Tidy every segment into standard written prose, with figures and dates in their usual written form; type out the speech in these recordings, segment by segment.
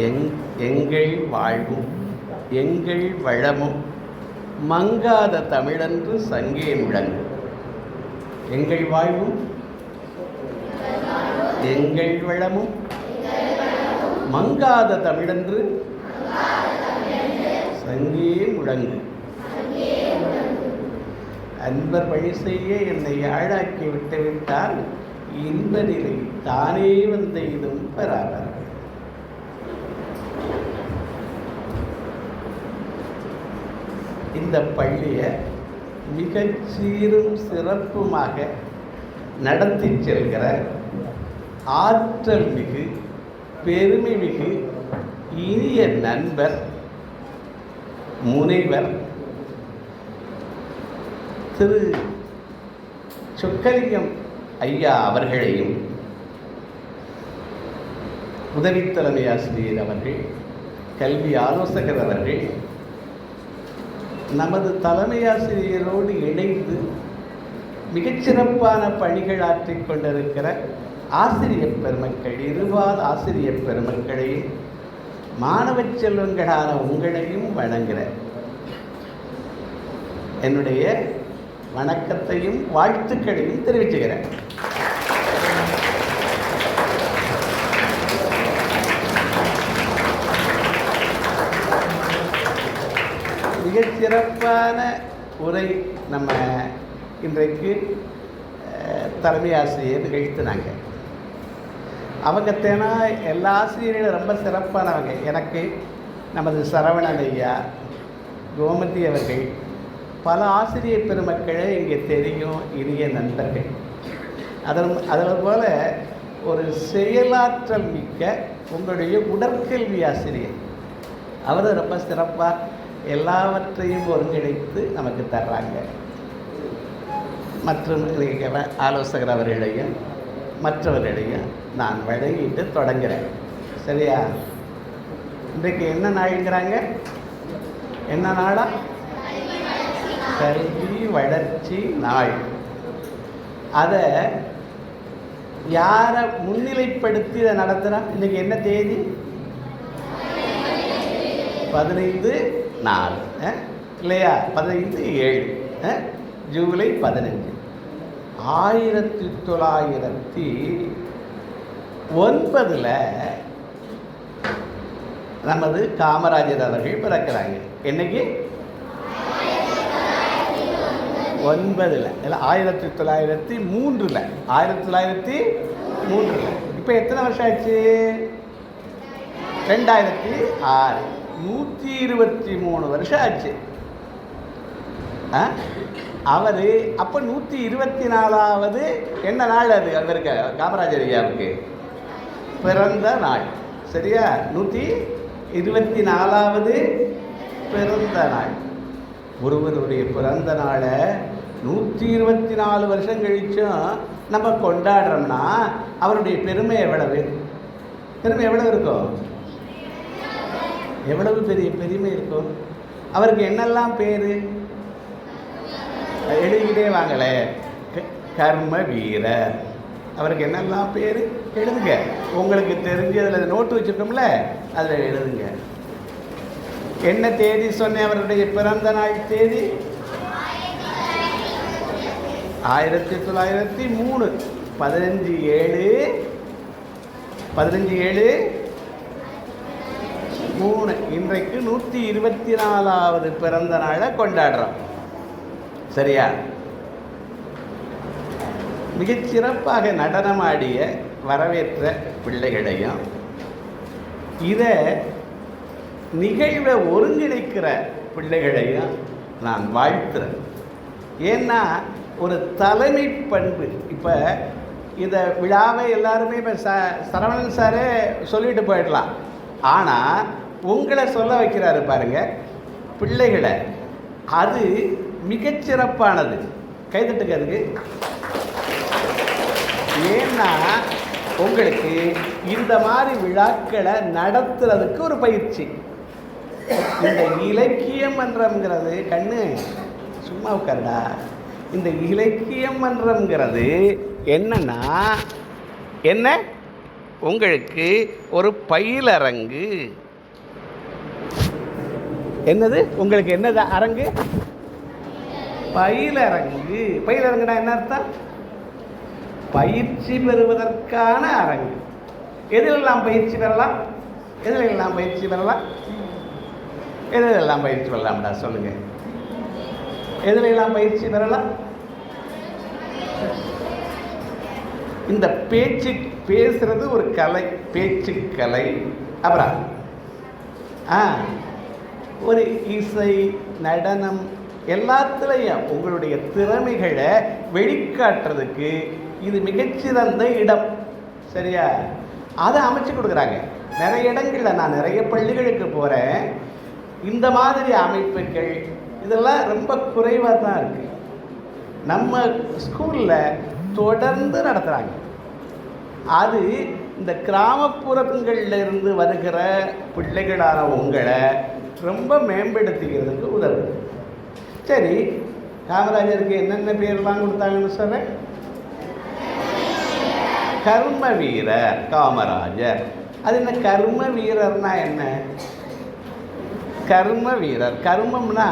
எங்கள் வாழ்வும் எங்கள் வளமும் மங்காத தமிழன்று சங்கே முழங்கு. எங்கள் வாழ்வும் எங்கள் வளமும் மங்காத தமிழன்று சங்கே முழங்கு. அன்பர் வழி செய்ய என்னை ஆழாக்கி விட்டுவிட்டால் இன்ப நிலை தானே வந்த இதும் பெறாதார்கள். இந்த பள்ளியை மிகச் சீரும் சிறப்புமாக நடத்தி செல்கிற ஆற்றல் மிகு பெருமை மிகு இனிய நண்பர் முனைவர் திரு சொக்கலிங்கம் ஐயா அவர்களையும், உதவி தலைமை ஆசிரியர் அவர்கள், கல்வி ஆலோசகர் அவர்கள், நமது தலைமை ஆசிரியரோடு இணைந்து மிகச்சிறப்பான பணிகள் ஆற்றிக் கொண்டிருக்கிற ஆசிரியர் பெருமக்கள், இருபால் ஆசிரியர் பெருமக்களையும் மாணவ செல்வங்களான உங்களையும் வணங்குகிற என்னுடைய வணக்கத்தையும் வாழ்த்துக்களையும் தெரிவிச்சுக்கிறேன். மிகச் சிறப்பான உரை நம்ம இன்றைக்கு தலைமை ஆசிரியர் நிகழ்த்தினாங்க. அவங்க தேனா எல்லா ஆசிரியர்களும் ரொம்ப சிறப்பானவங்க. எனக்கு நமது சரவணன் ஐயா, கோமதி அவர்கள், பல ஆசிரியர் பெருமக்களே இங்கே தெரியும், இனிய நண்பர்கள். அதில் போல ஒரு செயலாற்றல் மிக்க உங்களுடைய உடற்கல்வி ஆசிரியர், அவர் ரொம்ப சிறப்பாக எல்லாவற்றையும் ஒருங்கிணைத்து நமக்கு தர்றாங்க. மற்றும் ஆலோசகர் அவர்களையும் மற்றவர்களையும் நான் வழங்கிட்டு தொடங்குகிறேன். சரியா? இன்றைக்கு என்ன நாளுங்கிறாங்க? என்ன நாளா? கல்வி வளர்ச்சி நாள். அதை யாரை முன்னிலைப்படுத்தி இதை நடத்துகிறா? இன்றைக்கி என்ன தேதி? 15/4 இல்லையா? 15/7 ஜூலை 15. 1909 நமது காமராஜர் அவர்கள் பிறக்கிறாங்க. என்னைக்கு? 9 இல்லை, 1903. 1903. இப்போ எத்தனை வருஷம் ஆச்சு? 2006. 123 வருஷம் ஆச்சு. அவர் அப்போ 124வது என்ன நாள்? அது அவருக்கு, காமராஜர் ஐயாவுக்கு பிறந்த நாள். சரியா? 124வது பிறந்த நாள். ஒருவருடைய பிறந்த நாளை 124 வருஷம் கழிச்சும் நம்ம கொண்டாடுறோம்னா அவருடைய பெருமை எவ்வளவு இருக்கும்? எவ்வளவு பெரிய பெருமை இருக்கும்? அவருக்கு என்னெல்லாம் பேர் எழுதிக்கிட்டே வாங்களே. கர்ம வீரர். அவருக்கு என்னெல்லாம் பேர் எழுதுங்க. உங்களுக்கு தெரிஞ்சதில் நோட்டு வச்சுருக்கோம்ல, அதில் எழுதுங்க. என்ன தேதி சொன்னேன்? அவருடைய பிறந்த நாள் தேதி 1903. 15/7/3. இன்றைக்கு 124வது பிறந்த நாளை கொண்டாடுறோம். சரியா? மிகச்சிறப்பாக நடனமாடிய வரவேற்ற பிள்ளைகளையும், இதை நிகழ்வை ஒருங்கிணைக்கிற பிள்ளைகளையும் நான் வாழ்த்துறேன். ஏன்னா ஒரு தலைமை பண்பு. இப்போ இதை விழாவை எல்லாருமே இப்போ சரவணன் சாரே சொல்லிட்டு போயிடலாம். ஆனால் உங்களை சொல்ல வைக்கிறாரு பாருங்க, பிள்ளைகளை. அது மிகச்சிறப்பானது. கைதட்டுங்க அதுக்கு. ஏன்னா உங்களுக்கு இந்த மாதிரி விழாக்களை நடத்துறதுக்கு ஒரு பயிற்சி. இந்த இலக்கியம் மன்றம்ங்கிறது, கண்ணு சும்மா உட்காருடா, இந்த இலக்கியம் மன்றம்ங்கிறது என்னன்னா என்ன? உங்களுக்கு ஒரு பயிலரங்கு. என்னது உங்களுக்கு என்னது அரங்கு? பயிலரங்கு. பயிலரங்குனா என்ன அர்த்தம்? பயிற்சி பெறுவதற்கான அரங்கு. எதிலெல்லாம் பயிற்சி பெறலாம்? எதிலெல்லாம் பயிற்சி பெறலாம்? எதிலெல்லாம் பயிற்சி பெறலாம்டா சொல்லுங்க. எதிலெல்லாம் பயிற்சி பெறலாம்? இந்த பேசுறது ஒரு கலை, பேச்சு கலை. அப்புறம் ஒரு இசை, நடனம், எல்லாத்துலேயும் உங்களுடைய திறமைகளை வெளிக்காட்டுறதுக்கு இது மிகச்சிறந்த இடம். சரியா? அதை அமைச்சு கொடுக்குறாங்க. நிறைய இடங்களில் நான் நிறைய பள்ளிகளுக்கு போகிறேன். இந்த மாதிரி அமைப்புகள் இதெல்லாம் ரொம்ப குறைவாக தான் இருக்குது. நம்ம ஸ்கூலில் தொடர்ந்து நடத்துகிறாங்க. அது இந்த கிராமப்புறங்களில் இருந்து வருகிற பிள்ளைகளான உங்களை ரொம்ப மேம்படுத்திக்கிறதுக்கு உதவுது. சரி, காமராஜருக்கு என்னென்ன பேர்லாம் கொடுத்தாங்கன்னு சொல்கிறேன். கர்ம வீரர் காமராஜர். அது என்ன கர்ம வீரர்னா என்ன? கர்ம வீரர், கர்மம்னா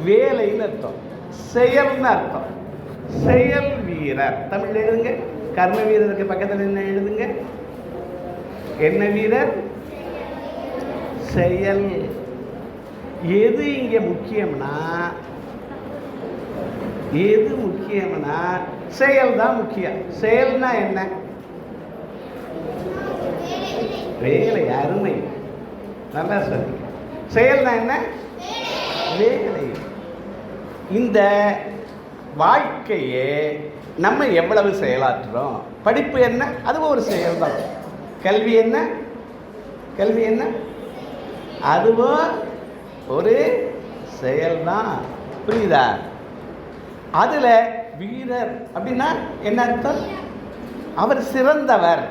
வேலைன்னு அர்த்தம், செயல்னு அர்த்தம். செயல் வீரர் தமிழ் எழுதுங்க. கர்ம வீரருக்கு பக்கத்தில் என்ன எழுதுங்க? என்ன வீரர்? செயல். எது இங்கே முக்கியம்னா செயல் தான் முக்கியம். செயல்னா என்ன? வேலை. அருமை, நல்லா சொல்லி. செயல்னா என்ன? வேலை. இந்த வாழ்க்கையே நம்ம எவ்வளவு செயலாற்றுறோம். படிப்பு என்ன? அதுவும் ஒரு செயல் தான். கல்வி என்ன? கல்வி என்ன? அதுவும் ஒரு செயல்தான். புரியுதா? அதில் வீரர் அப்படின்னா என்ன அர்த்தம்? அவர் சிறந்தவர்.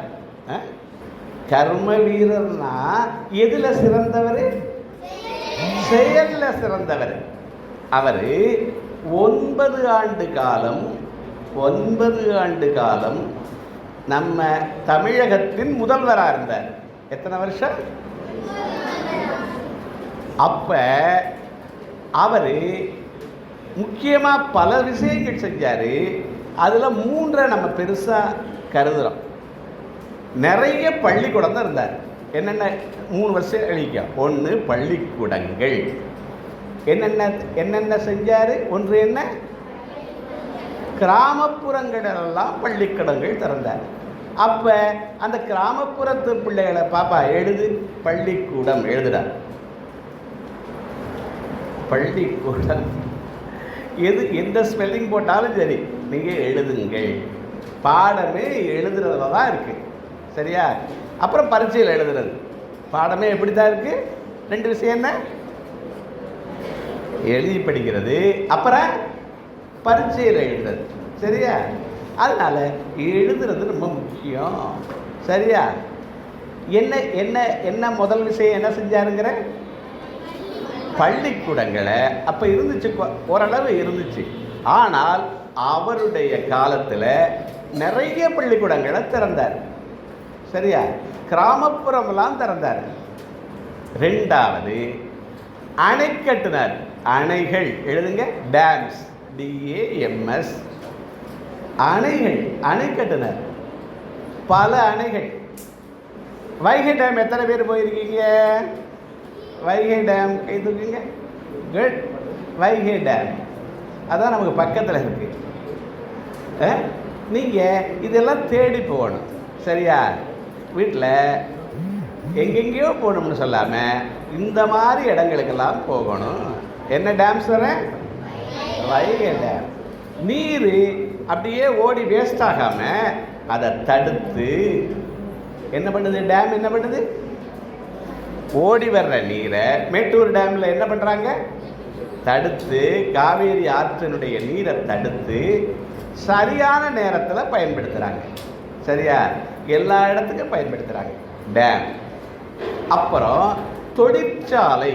கர்ம வீரர்னா எதில் சிறந்தவர்? செயலில் சிறந்தவர். அவர் 9 ஆண்டு காலம் நம்ம தமிழகத்தின் முதல்வராக இருந்தார். எத்தனை வருஷம்? அப்ப அவர் முக்கியமாக பல விஷயங்கள் செஞ்சார். அதில் 3 நம்ம பெருசாக கருதுகிறோம். நிறைய பள்ளிக்கூடம் தான் இருந்தார். என்னென்ன 3 வருஷம் அழிக்க? 1 பள்ளிக்கூடங்கள். என்னென்ன செஞ்சார்? ஒன்று என்ன? கிராமப்புறங்களெல்லாம் பள்ளிக்கூடங்கள் திறந்தார். அப்போ அந்த கிராமப்புறத்து பிள்ளைகளை பாப்பா எழுது, பள்ளிக்கூடம் எழுதுறார். பள்ளிக்கூடம் எந்த ஸ்பெல்லிங் போட்டாலும் சரி நீங்கள் எழுதுங்கள். பாடமே எழுதுறதுல தான் இருக்குது. சரியா? அப்புறம் பரீட்சையில் எழுதுறது. பாடமே எப்படி தான் இருக்குது? 2 விஷயம் என்ன? எழுதி படிக்கிறது, அப்புறம் பரீட்சையில் எழுதுறது. சரியா? அதனால் எழுதுறது ரொம்ப முக்கியம். சரியா? என்ன என்ன என்ன முதல் விஷயம் என்ன செஞ்சாருங்கிற? பள்ளிக்கூடங்களை அப்போ இருந்துச்சு, ஓரளவு இருந்துச்சு. ஆனால் அவருடைய காலத்தில் நிறைய பள்ளிக்கூடங்களை திறந்தார். சரியா? கிராமப்புறமெல்லாம் திறந்தார். 2வது அணை கட்டினார். அணைகள் எழுதுங்க, டேம்ஸ், DAMS. அணைகள், அணை கட்டினார். பல அணைகள். வைகை டேம் எத்தனை பேர் போயிருக்கீங்க? வைகை டேம் கை தூக்குங்க. குட். வைகை டேம் அதான் நமக்கு பக்கத்தில் இருக்கு. நீங்கள் இதெல்லாம் தேடி போகணும். சரியா? வீட்டில் எங்கெங்கேயோ போகணும்னு சொல்லாமல் இந்த மாதிரி இடங்களுக்கெல்லாம் போகணும். என்ன டேம்ஸ் வரேன்? வைகை டேம். நீர் அப்படியே ஓடி வேஸ்ட் ஆகாமல் அதை தடுத்து என்ன பண்ணுது? டேம் என்ன பண்ணுது? ஓடி வர்ற நீரை மேட்டூர் டேமில் என்ன பண்ணுறாங்க? தடுத்து, காவேரி ஆற்றினுடைய நீரை தடுத்து சரியான நேரத்தில் பயன்படுத்துகிறாங்க. சரியா? எல்லா இடத்துக்கும் பயன்படுத்துகிறாங்க டேம். அப்புறம் தொழிற்சாலை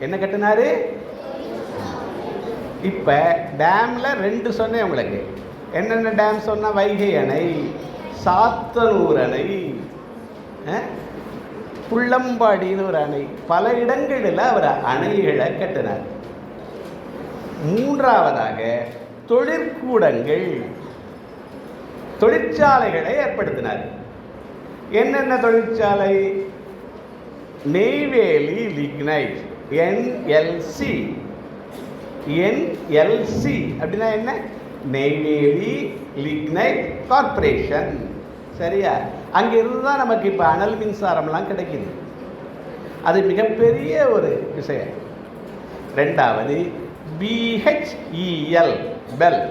என்ன கட்டினாரு? இப்போ டேமில் 2 சொன்னேன் உங்களுக்கு. என்னென்ன டேம் சொன்னால்? வைகை அணை, சாத்தனூர் அணை. புள்ளம்பாடின்னு ஒரு அணை, பல இடங்களில் அவர் அணைகளை கட்டினார். மூன்றாவதாக தொழிற்கூடங்கள், தொழிற்சாலைகளை ஏற்படுத்தினார். என்னென்ன தொழிற்சாலை? Neyveli lignite, NLC. NLC அப்படின்னா என்ன? Neyveli lignite corporation. சரியா? அங்கிருந்து தான் நமக்கு இப்போ அனல் மின்சாரம்லாம் கிடைக்குது. அது மிகப்பெரிய ஒரு விஷயம். ரெண்டாவது BHEL, பெல்.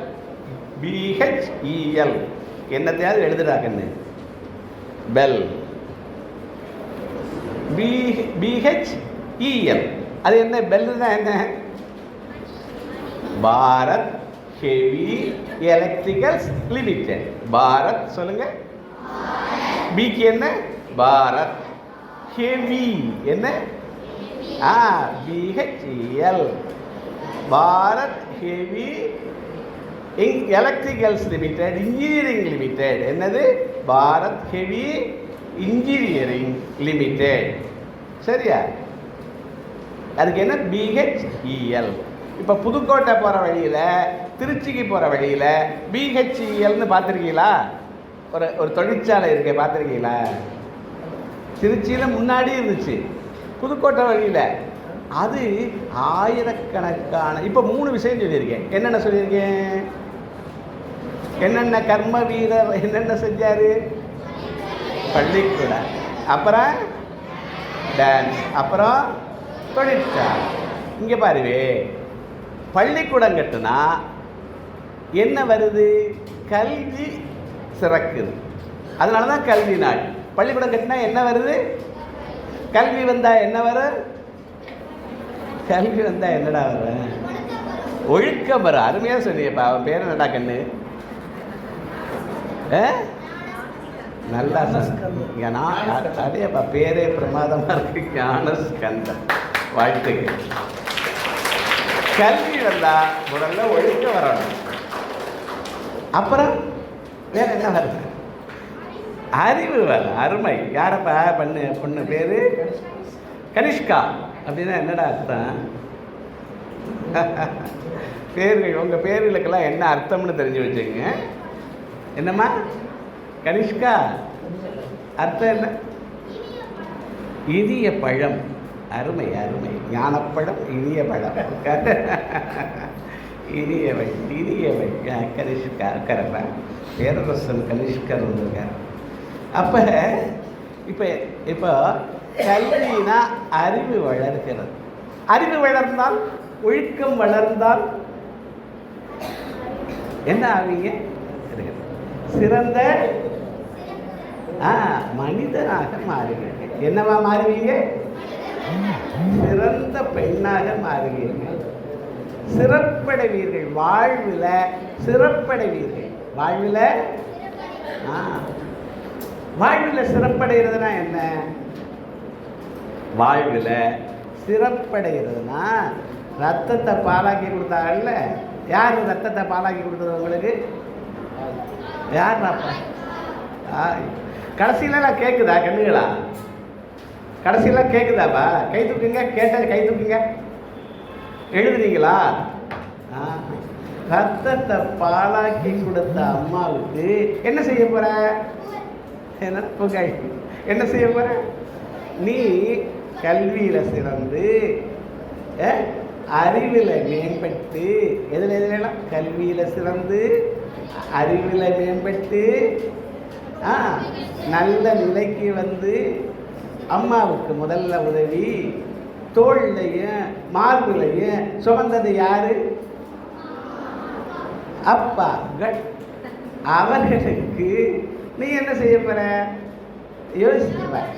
BHEL என்னத்தையாவது எழுதுறாங்கன்னு, பெல். BHEL அது என்ன? பெல்லுன்னா என்ன? Bharat heavy electricals limited. Bharat சொல்லுங்க. பிக்கு என்ன? பாரத். ஹெவி என்ன? BHEL, Bharat heavy electricals limited, engineering limited. என்னது? Bharat heavy engineering limited. சரியா? அதுக்கு என்ன? BHEL. இப்போ புதுக்கோட்டை போகிற வழியில், திருச்சிக்கு போகிற வழியில் BHELன்னு பார்த்துருக்கீங்களா? ஒரு தொழிற்சாலை இருக்கு, பார்த்துருக்கீங்களா? திருச்சியில் முன்னாடி இருந்துச்சு, புதுக்கோட்டை வழியில். அது ஆயிரக்கணக்கான, இப்போ 3 விஷயம் சொல்லியிருக்கேன். என்னென்ன சொல்லியிருக்கேன்? என்னென்ன கர்ம வீரர் என்னென்ன செஞ்சார்? பள்ளிக்கூடம், அப்புறம் டான்ஸ், அப்புறம் தொழிற்சாலை. இங்கே பாருவே, பள்ளிக்கூடம் கட்டுனா என்ன வருது? கல்வி சிறக்குது. அதனால தான் கல்வி நாள். பள்ளிக்கூடம் கட்டினா என்ன வருது? கல்வி வந்தால் என்ன வரும்? கல்வி வந்தால் என்னடா வரும்? ஒழுக்கம் வரும். அருமையாக சொன்னியப்பா. அவன் பேர் என்னடா கண்ணு? நல்லா அதேப்பா, பேரே பிரமாதமாக இருக்கு. ஞானஸ்கந்தன். வாழ்த்துக்கள். கல்வி வந்தால் முதல்ல ஒழுக்கம் வரணும். அப்புறம் வேற என்ன வருது? அறிவு வரும். அருமை. யாரப்பா பொண்ணு பேரு? கனிஷ்கா. அப்படின்னா என்னடா அர்த்தம்? பேர்கள், உங்கள் பேர்களுக்கெல்லாம் என்ன அர்த்தம்னு தெரிஞ்சு வச்சுங்க. என்னம்மா? கனிஷ்கா அர்த்தம் என்ன? இனிய பழம். அருமை அருமை. ஞானப்பழம், இனிய பழம். இனியவை இனியவை. கனிஷ்கா கரெக்டா? பேரரசன் கனிஷ்கர் வந்திருக்கார். அப்போ இப்போ கல்வினா அறிவு வளர்கிறது. அறிவு வளர்ந்தால், ஒழுக்கம் வளர்ந்தால் என்ன ஆவீங்க? சிறந்த மனிதனாக மாறுவீங்க. என்னவா மாறுவீங்க? சிறந்த பெண்ணாக மாறுவீர்கள். சிறப்படைவீர்கள். வாழ்வில் சிறப்படைவீர்கள். வாழ்வில் சிறப்படைகிறதுனா என்ன? வாழ்வில் சிறப்படைகிறதுனா ரத்தத்தை பாலாக்கி கொடுத்தாங்கல்ல. யார் ரத்தத்தை பாலாக்கி கொடுத்தது உங்களுக்கு? யார்? கடைசியிலாம் கேட்குதா கண்ணுகளா? கடைசியெல்லாம் கேட்குதாப்பா? கை தூக்குங்க. கேட்டால் கை தூக்குங்க. எழுதுனீங்களா? ரத்தத்தை பாலாக்கி கொடுத்த அம்மாவுக்கு என்ன செய்ய போற? என்ன செய்ய போற? நீ கல்வியில் சிறந்து, அறிவில் மேம்பட்டு, எதுலாம்? கல்வியில் சிறந்து, அறிவில் மேம்பட்டு, நல்ல நிலைக்கு வந்து அம்மாவுக்கு முதல்ல உதவி, தோள்லையும் மார்புலையும் சுமந்தது யாரு? அப்பாக்கள். அவர்களுக்கு நீ என்ன செய்ய போற? யோசிச்சு பாரு.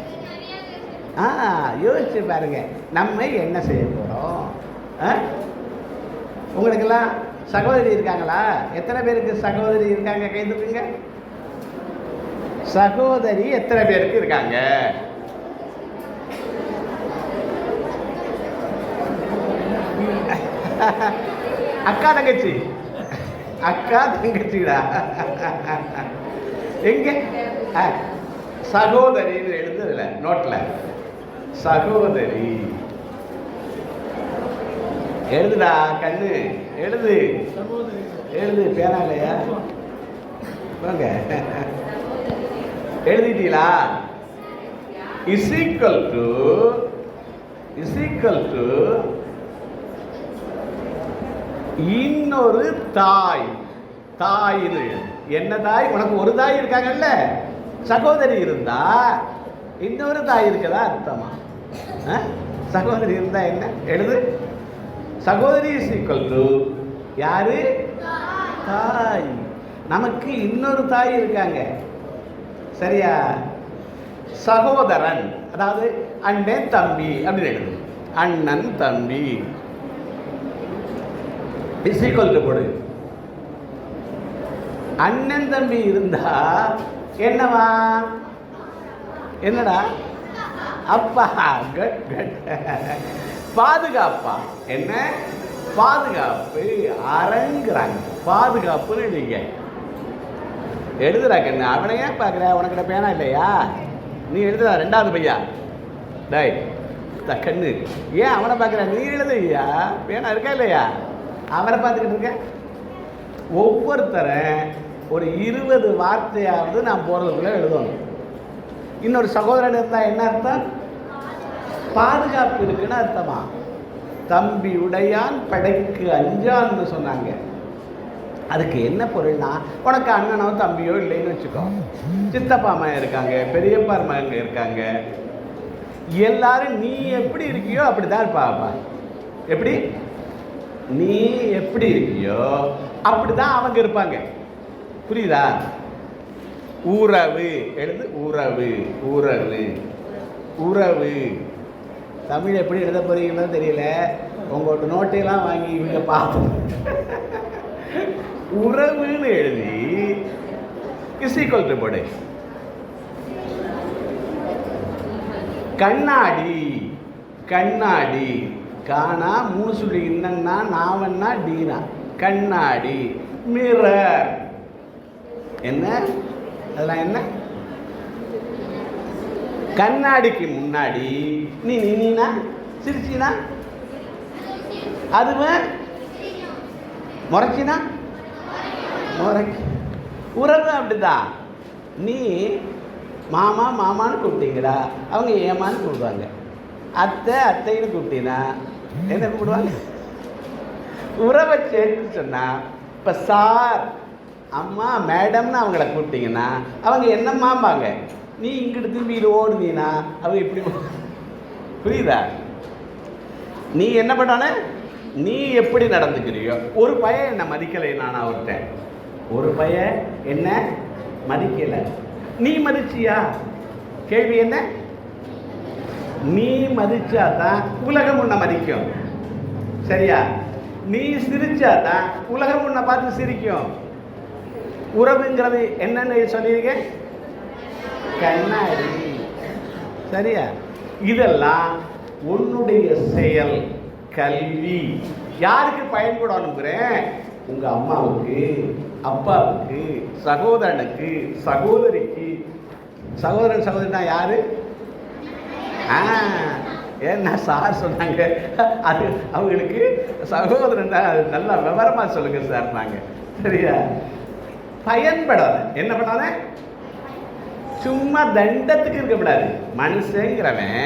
யோசிச்சு பாருங்க, நம்ம என்ன செய்ய போறோம்? உங்களுக்கெல்லாம் சகோதரி இருக்காங்களா? எத்தனை பேருக்கு சகோதரி இருக்காங்க? கை தூக்குங்க. சகோதரி எத்தனை பேருக்கு இருக்காங்க? அக்கா தங்கச்சி. அக்கா தங்கச்சிடா. எங்க? சகோதரின்னு எழுதுல நோட்ல, சகோதரி எழுதுடா கண்ணு, எழுது எழுது, பேனா இல்லையா? வாங்க எழுதிட்டீங்களா? இஸ் ஈக்குவல் டு இன்னொரு தாய். தாயின்னு என்ன தாய்? உனக்கு ஒரு தாய் இருக்காங்கல்ல, சகோதரி இருந்தா இன்னொரு தாய் இருக்கதா அர்த்தமா? சகோதரி இருந்தா என்ன எழுது? சகோதரி இஸ் ஈக்குவல் டு யாரு? தாய். நமக்கு இன்னொரு தாய் இருக்காங்க, சரியா? சகோதரன் அதாவது அண்ணன் தம்பி அப்படின்னு எழுது. அண்ணன் தம்பி இஸ் ஈக்குவல் டு போடு. அண்ணன் தம்பி இருந்தா என்னவா? என்னடா? அப்பா. Good good. பாதுகாப்பா? என்ன பாதுகாப்பு? அரங்குறாங்க பாதுகாப்புன்னு எழுதிங்க. எழுதுறாங்க என்ன? அவனை ஏன் பார்க்குற? உனக்கிட்ட பேனா இல்லையா? நீ எழுதுறா ரெண்டாவது பையா. டேய் கண்ணு, ஏன் அவனை பார்க்குற? நீ எழுதுயா, பேனா இருக்கா இல்லையா? அவனை பார்த்துக்கிட்டு இருக்க. ஒவ்வொருத்தரை ஒரு 20 வார்த்தையாவது நான் போகிறதுக்குள்ளே எழுதணும். இன்னொரு சகோதரன் இருந்தால் என்ன அர்த்தம்? பாதுகாப்பு இருக்குன்னு அர்த்தமா? தம்பி உடையான் படைக்கு அஞ்சான்னு சொன்னாங்க. அதுக்கு என்ன பொருள்னா, உனக்கு அண்ணனோ தம்பியோ இல்லைன்னு வச்சுக்கோ, சித்தப்பா மகன் இருக்காங்க, பெரியப்பா மகன் இருக்காங்க, எல்லாரும் நீ எப்படி இருக்கியோ அப்படிதான் இருப்பாப்பா. எப்படி நீ எப்படி இருக்கியோ அப்படிதான் அவங்க இருப்பாங்க. புரியுதா? உறவு எழுது. உறவு உறவு உறவு. தமிழ் எப்படி எழுத போறீங்களோ தெரியல, உங்களோட நோட்டையெல்லாம் வாங்கி இவங்க பார்ப்போம். உறவுன்னு எழுதி இஸ் ஈக்குவல் டு போடு. கண்ணாடி. கண்ணாடி காணா 3 சொல்லி இன்னன்னா நாவன்னா டீனா. கண்ணாடி. மிரர் என்ன? அதெல்லாம் என்ன? கண்ணாடிக்கு முன்னாடி நீ நின்னா சிரிச்சினா, அதுவும் முறைச்சினா முறைக்கு. உறவு அப்படிதான். நீ மாமா மாமான்னு கூப்பிட்டீங்களா, அவங்க ஏமான்னு கூப்பிடுவாங்க. அத்தை அத்தைன்னு கூப்பிட்டீங்கன்னா என்ன கூப்பிடுவாங்க? உறவை சேர்த்து சொன்னா, இப்போ சார் அம்மா மேடம்னு அவங்கள கூப்பிட்டீங்கன்னா அவங்க என்னம்மாம்பாங்க. நீ இங்கிட்டு திரும்பி ஓடுனீன்னா அவங்க இப்படி. புரியுதா? நீ என்ன பண்ணானே, நீ எப்படி நடந்துக்கிறியோ. ஒரு பையன் என்ன மதிக்கலை, நான் அவர்கிட்ட ஒரு பையன் என்ன மதிக்கலை, நீ மதிச்சியா? கேள்வி என்ன? நீ மதிச்சாதான் உலகம் உன்னை மதிக்கும், சரியா? நீ சிரிச்சாதான் உலகம் உன்னை பார்த்து சிரிக்கும். உறவுங்கிறது என்னன்னு சொல்லியிருக்கேன், கண்ணாடி, சரியா? இதெல்லாம் உன்னுடைய செயல். கல்வி யாருக்கு பயன்படணுங்கிறேன்? உங்க அம்மாவுக்கு, அப்பாவுக்கு, சகோதரனுக்கு, சகோதரிக்கு. சகோதரன் சகோதரினா யாரு? ஏன்னா சார் சொன்னாங்க, அது அவங்களுக்கு சகோதரன் தான். அது நல்லா விவரமா சொல்லுங்க சார் நாங்க, சரியா? பயன்படாத என்ன பண்ணாத, சும்மா தண்டத்துக்கு இருக்கக்கூடாது. மனுஷங்கிறவன்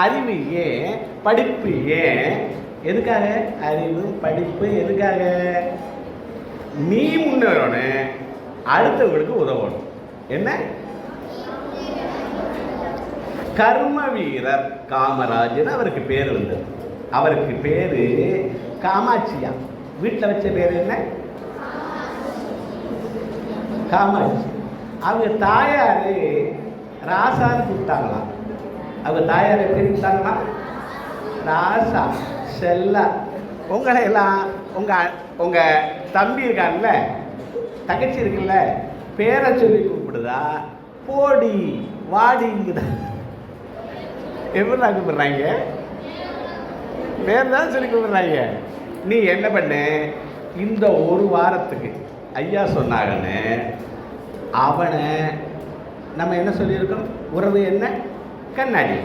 அறிவு ஏன், படிப்பு ஏன், எதுக்காக? அறிவு படிப்பு எதுக்காக? நீ முன்னேறணும், அடுத்தவங்களுக்கு உதவணும். என்ன? கர்ம வீரர் காமராஜர் அவருக்கு பேர் இருந்தது. அவருக்கு பேரு காமாட்சியா. வீட்டில் வச்ச பேர் என்ன? காமாட்சி. அவங்க தாயாரு ராசான்னு கூப்பிட்டாங்களாம். அவங்க தாயார் எப்படி கூப்பிட்டாங்களா? ராசா, செல்லா. உங்களை எல்லாம் உங்க தம்பி இருக்காங்கல்ல, தங்கச்சி இருக்குல்ல, பேரை சொல்லி கூப்பிடுதா? போடி வாடிங்குதா? எப்படி தான் கூப்பிடுறாங்க? பேர் தான் சொல்லி கூப்பிடுறாங்க. நீ என்ன பண்ணு, இந்த ஒரு வாரத்துக்கு ஐயா சொன்னாங்கன்னு அவனை நம்ம என்ன சொல்லியிருக்கோம்? உறவு என்ன? கண்ணாடி.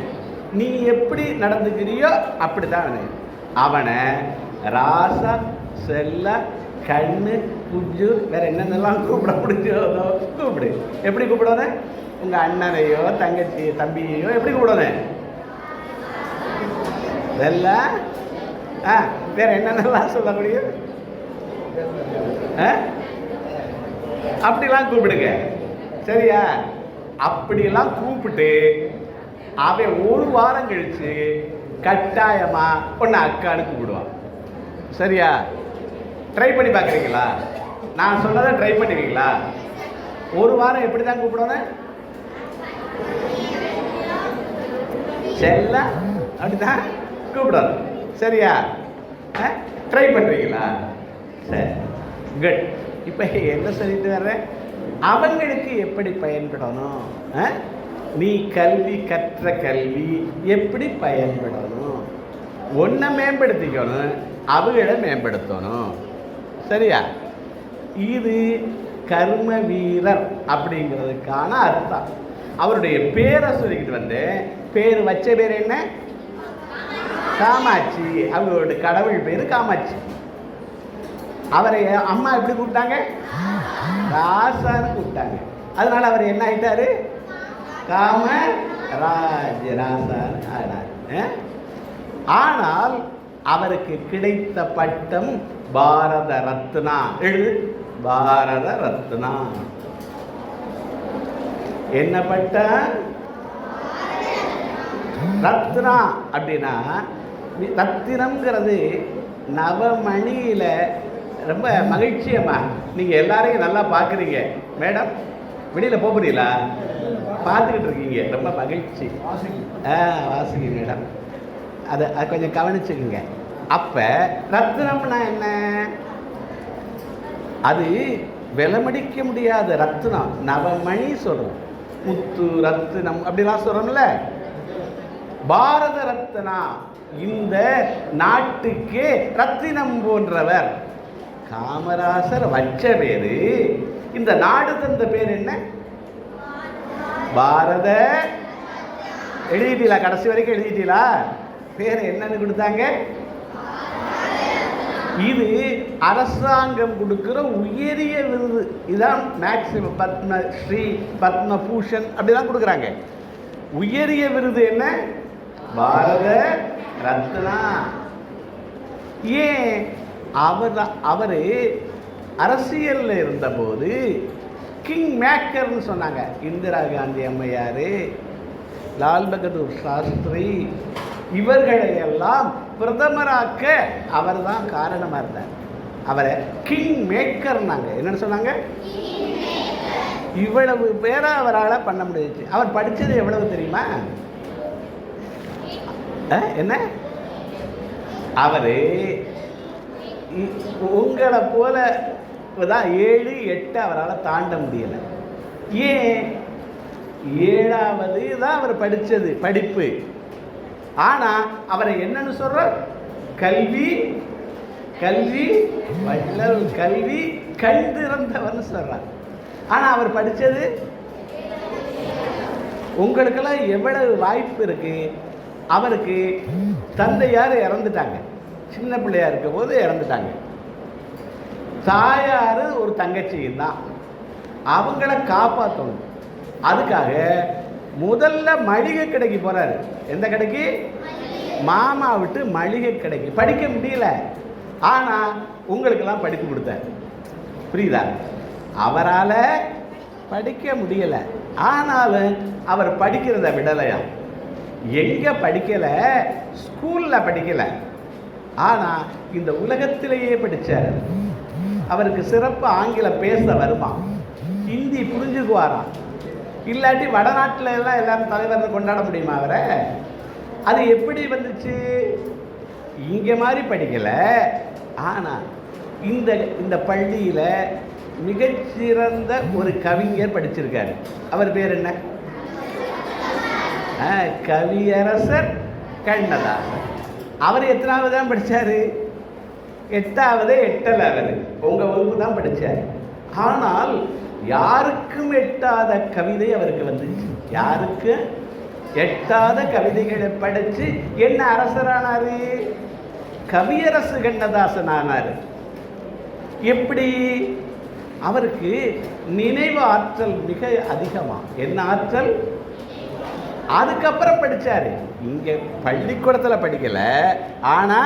நீ எப்படி நடந்துக்கிறியோ அப்படி தான் அவனை ராசா, செல்ல, கண்ணு, குஞ்சு, வேற என்னென்னலாம் கூப்பிட முடிஞ்சதோ கூப்பிடு. எப்படி கூப்பிடணும்? உங்கள் அண்ணனையோ தங்கச்சி தம்பியையோ எப்படி கூப்பிடணும்? வெல்ல. வேற என்னென்னலாம் சொல்ல முடியும்? அப்படிலாம் கூப்பிடுங்க. சரியா? அப்படியெல்லாம் கூப்பிட்டு அவன் ஒரு வாரம் கழிச்சு கட்டாயமா ஒன்று அக்கான்னு கூப்பிடுவான். சரியா? ட்ரை பண்ணி பார்க்குறீங்களா? நான் சொன்னதை ட்ரை பண்ணுவீங்களா? ஒரு வாரம் எப்படி தான் கூப்பிடணும்? செல்ல அப்படிதான் கூப்பிடணும். சரியா? ட்ரை பண்ணுறீங்களா? சரி, குட். இப்போ என்ன சொல்லிட்டு வர்றேன்? அவங்களுக்கு எப்படி பயன்படணும்? நீ கல்வி கற்ற கல்வி எப்படி பயன்படணும்? ஒன்றை மேம்படுத்திக்கணும், அவங்களை மேம்படுத்தணும். சரியா? இது கர்ம வீரர் அப்படிங்கிறதுக்கான அர்த்தம். அவருடைய பேரை சொல்லிக்கிட்டு வந்து, பேர் வச்ச பேர் என்ன? காமாட்சி. அவரோட கடவுள் பேர் காமாட்சி. அவரை அம்மா எப்படி கூப்பிட்டாங்க? ராசான்னு கூப்பிட்டாங்க. அதனால அவர் என்ன ஆயிட்டாரு? காமராஜ் ராசான்னு ஆனார். ஆனால் அவருக்கு கிடைத்த பட்டம் பாரத ரத்னா. எழுது, பாரத ரத்னா. என்ன பட்டம்? ரத்னா. அப்படின்னா ரத்தினம்ங்கிறது நவமணியில ரொம்ப மகிழ்ச்சியம்மா. நீங்கள் எல்லாரையும் நல்லா பார்க்குறீங்க மேடம். வெளியில் போகிறீங்களா? பார்த்துக்கிட்டு இருக்கீங்க, ரொம்ப மகிழ்ச்சி. வாசிங்க மேடம். அதை கொஞ்சம் கவனிச்சுக்குங்க. அப்போ ரத்தினம்னா என்ன? அது விலைமடிக்க முடியாத ரத்தினம். நவமணி சொல்கிறோம், முத்து ரத்தினம் அப்படிலாம் சொல்கிறோம்ல. பாரத ரத்னா, இந்த நாட்டுக்கே ரத்தினம் போன்றவர் காமராசர் வச்ச பேரு. இந்த நாடு தந்த பேர் என்ன? பாரத. எழுதிட்டீங்களா? கடைசி வரைக்கும் எழுதிட்டீங்களா? பேர் என்னன்னு கொடுத்தாங்க? இது அரசாங்கம் கொடுக்கிற உயரிய விருது. இதுதான் மேக்சிமம். பத்மஸ்ரீ, பத்மபூஷன் அப்படிலாம் கொடுக்குறாங்க. உயரிய விருது என்ன? பாரத ரத்னா. ஏன்? அவர் அரசியலில் இருந்தபோது கிங் மேக்கர்னு சொன்னாங்க. இந்திரா காந்தி அம்மையார், லால் பகதூர் சாஸ்திரி, இவர்களையெல்லாம் பிரதமராக்க அவர் தான் காரணமாக இருந்தார். அவரை கிங் மேக்கர்னாங்க. என்னன்னு சொன்னாங்க? இவ்வளவு பேரை அவரால் பண்ண முடிஞ்சிச்சு. அவர் படித்தது எவ்வளவு தெரியுமா? என்ன? அவர் உங்களை போல தான் 7, 8 அவரால் தாண்ட முடியலை. ஏன்? 7வது தான் அவர் படித்தது படிப்பு. ஆனால் அவரை என்னன்னு சொல்ற? கல்வி கல்வி வள்ளல், கல்வி கண் திறந்தவர்னு சொல்றார். ஆனால் அவர் படித்தது, உங்களுக்கெல்லாம் எவ்வளவு வாய்ப்பு இருக்கு. அவருக்கு தந்தையார் இறந்துட்டாங்க, சின்ன பிள்ளையா இருக்கும் போது இறந்துட்டாங்க. தாயார் ஒரு தங்கச்சியும் தான். அவங்கள காப்பாற்றணும். அதுக்காக முதல்ல மளிகை கடைக்கு போறாரு. எந்த கடைக்கு? மாமா விட்டு மளிகை கடைக்கு. படிக்க முடியல, ஆனா உங்களுக்கெல்லாம் படிப்பு கொடுத்தாரு. புரியுதா? அவரால் படிக்க முடியல, ஆனாலும் அவர் படிக்கிறத விடலையா. எங்க படிக்கல? ஸ்கூல்ல படிக்கல, ஆனா இந்த உலகத்திலேயே படிச்சார். அவருக்கு சிறப்பு ஆங்கிலம் பேச வருமா, ஹிந்தி புரிஞ்சுக்குவாராம். இல்லாட்டி வடநாட்டில் எல்லாம் எல்லாரும் தலைவர்கள் கொண்டாட முடியுமா அவரை? அது எப்படி வந்துச்சு? இங்க மாதிரி படிக்கல, ஆனா இந்த பள்ளியில் மிகச்சிறந்த ஒரு கவிஞர் படிச்சிருக்காரு. அவர் பேர் என்ன? கவியரசர் கண்ணதாசன். அவர் எத்தனாவது தான் படித்தார்? 8வது எட்டல. அவர் உங்கள் வகுப்பு தான் படித்தார். ஆனால் யாருக்கும் எட்டாத கவிதை அவருக்கு வந்துச்சு. யாருக்கு எட்டாத கவிதைகளை படிச்சு என்ன அரசரானாரு? கவியரசு கண்ணதாசன் ஆனாரு. எப்படி? அவருக்கு நினைவு ஆற்றல் மிக அதிகமா. என்ன ஆற்றல்? அதுக்கப்புறம் படிச்சாரு. இங்க பள்ளிக்கூடத்தில் படிக்கல, ஆனா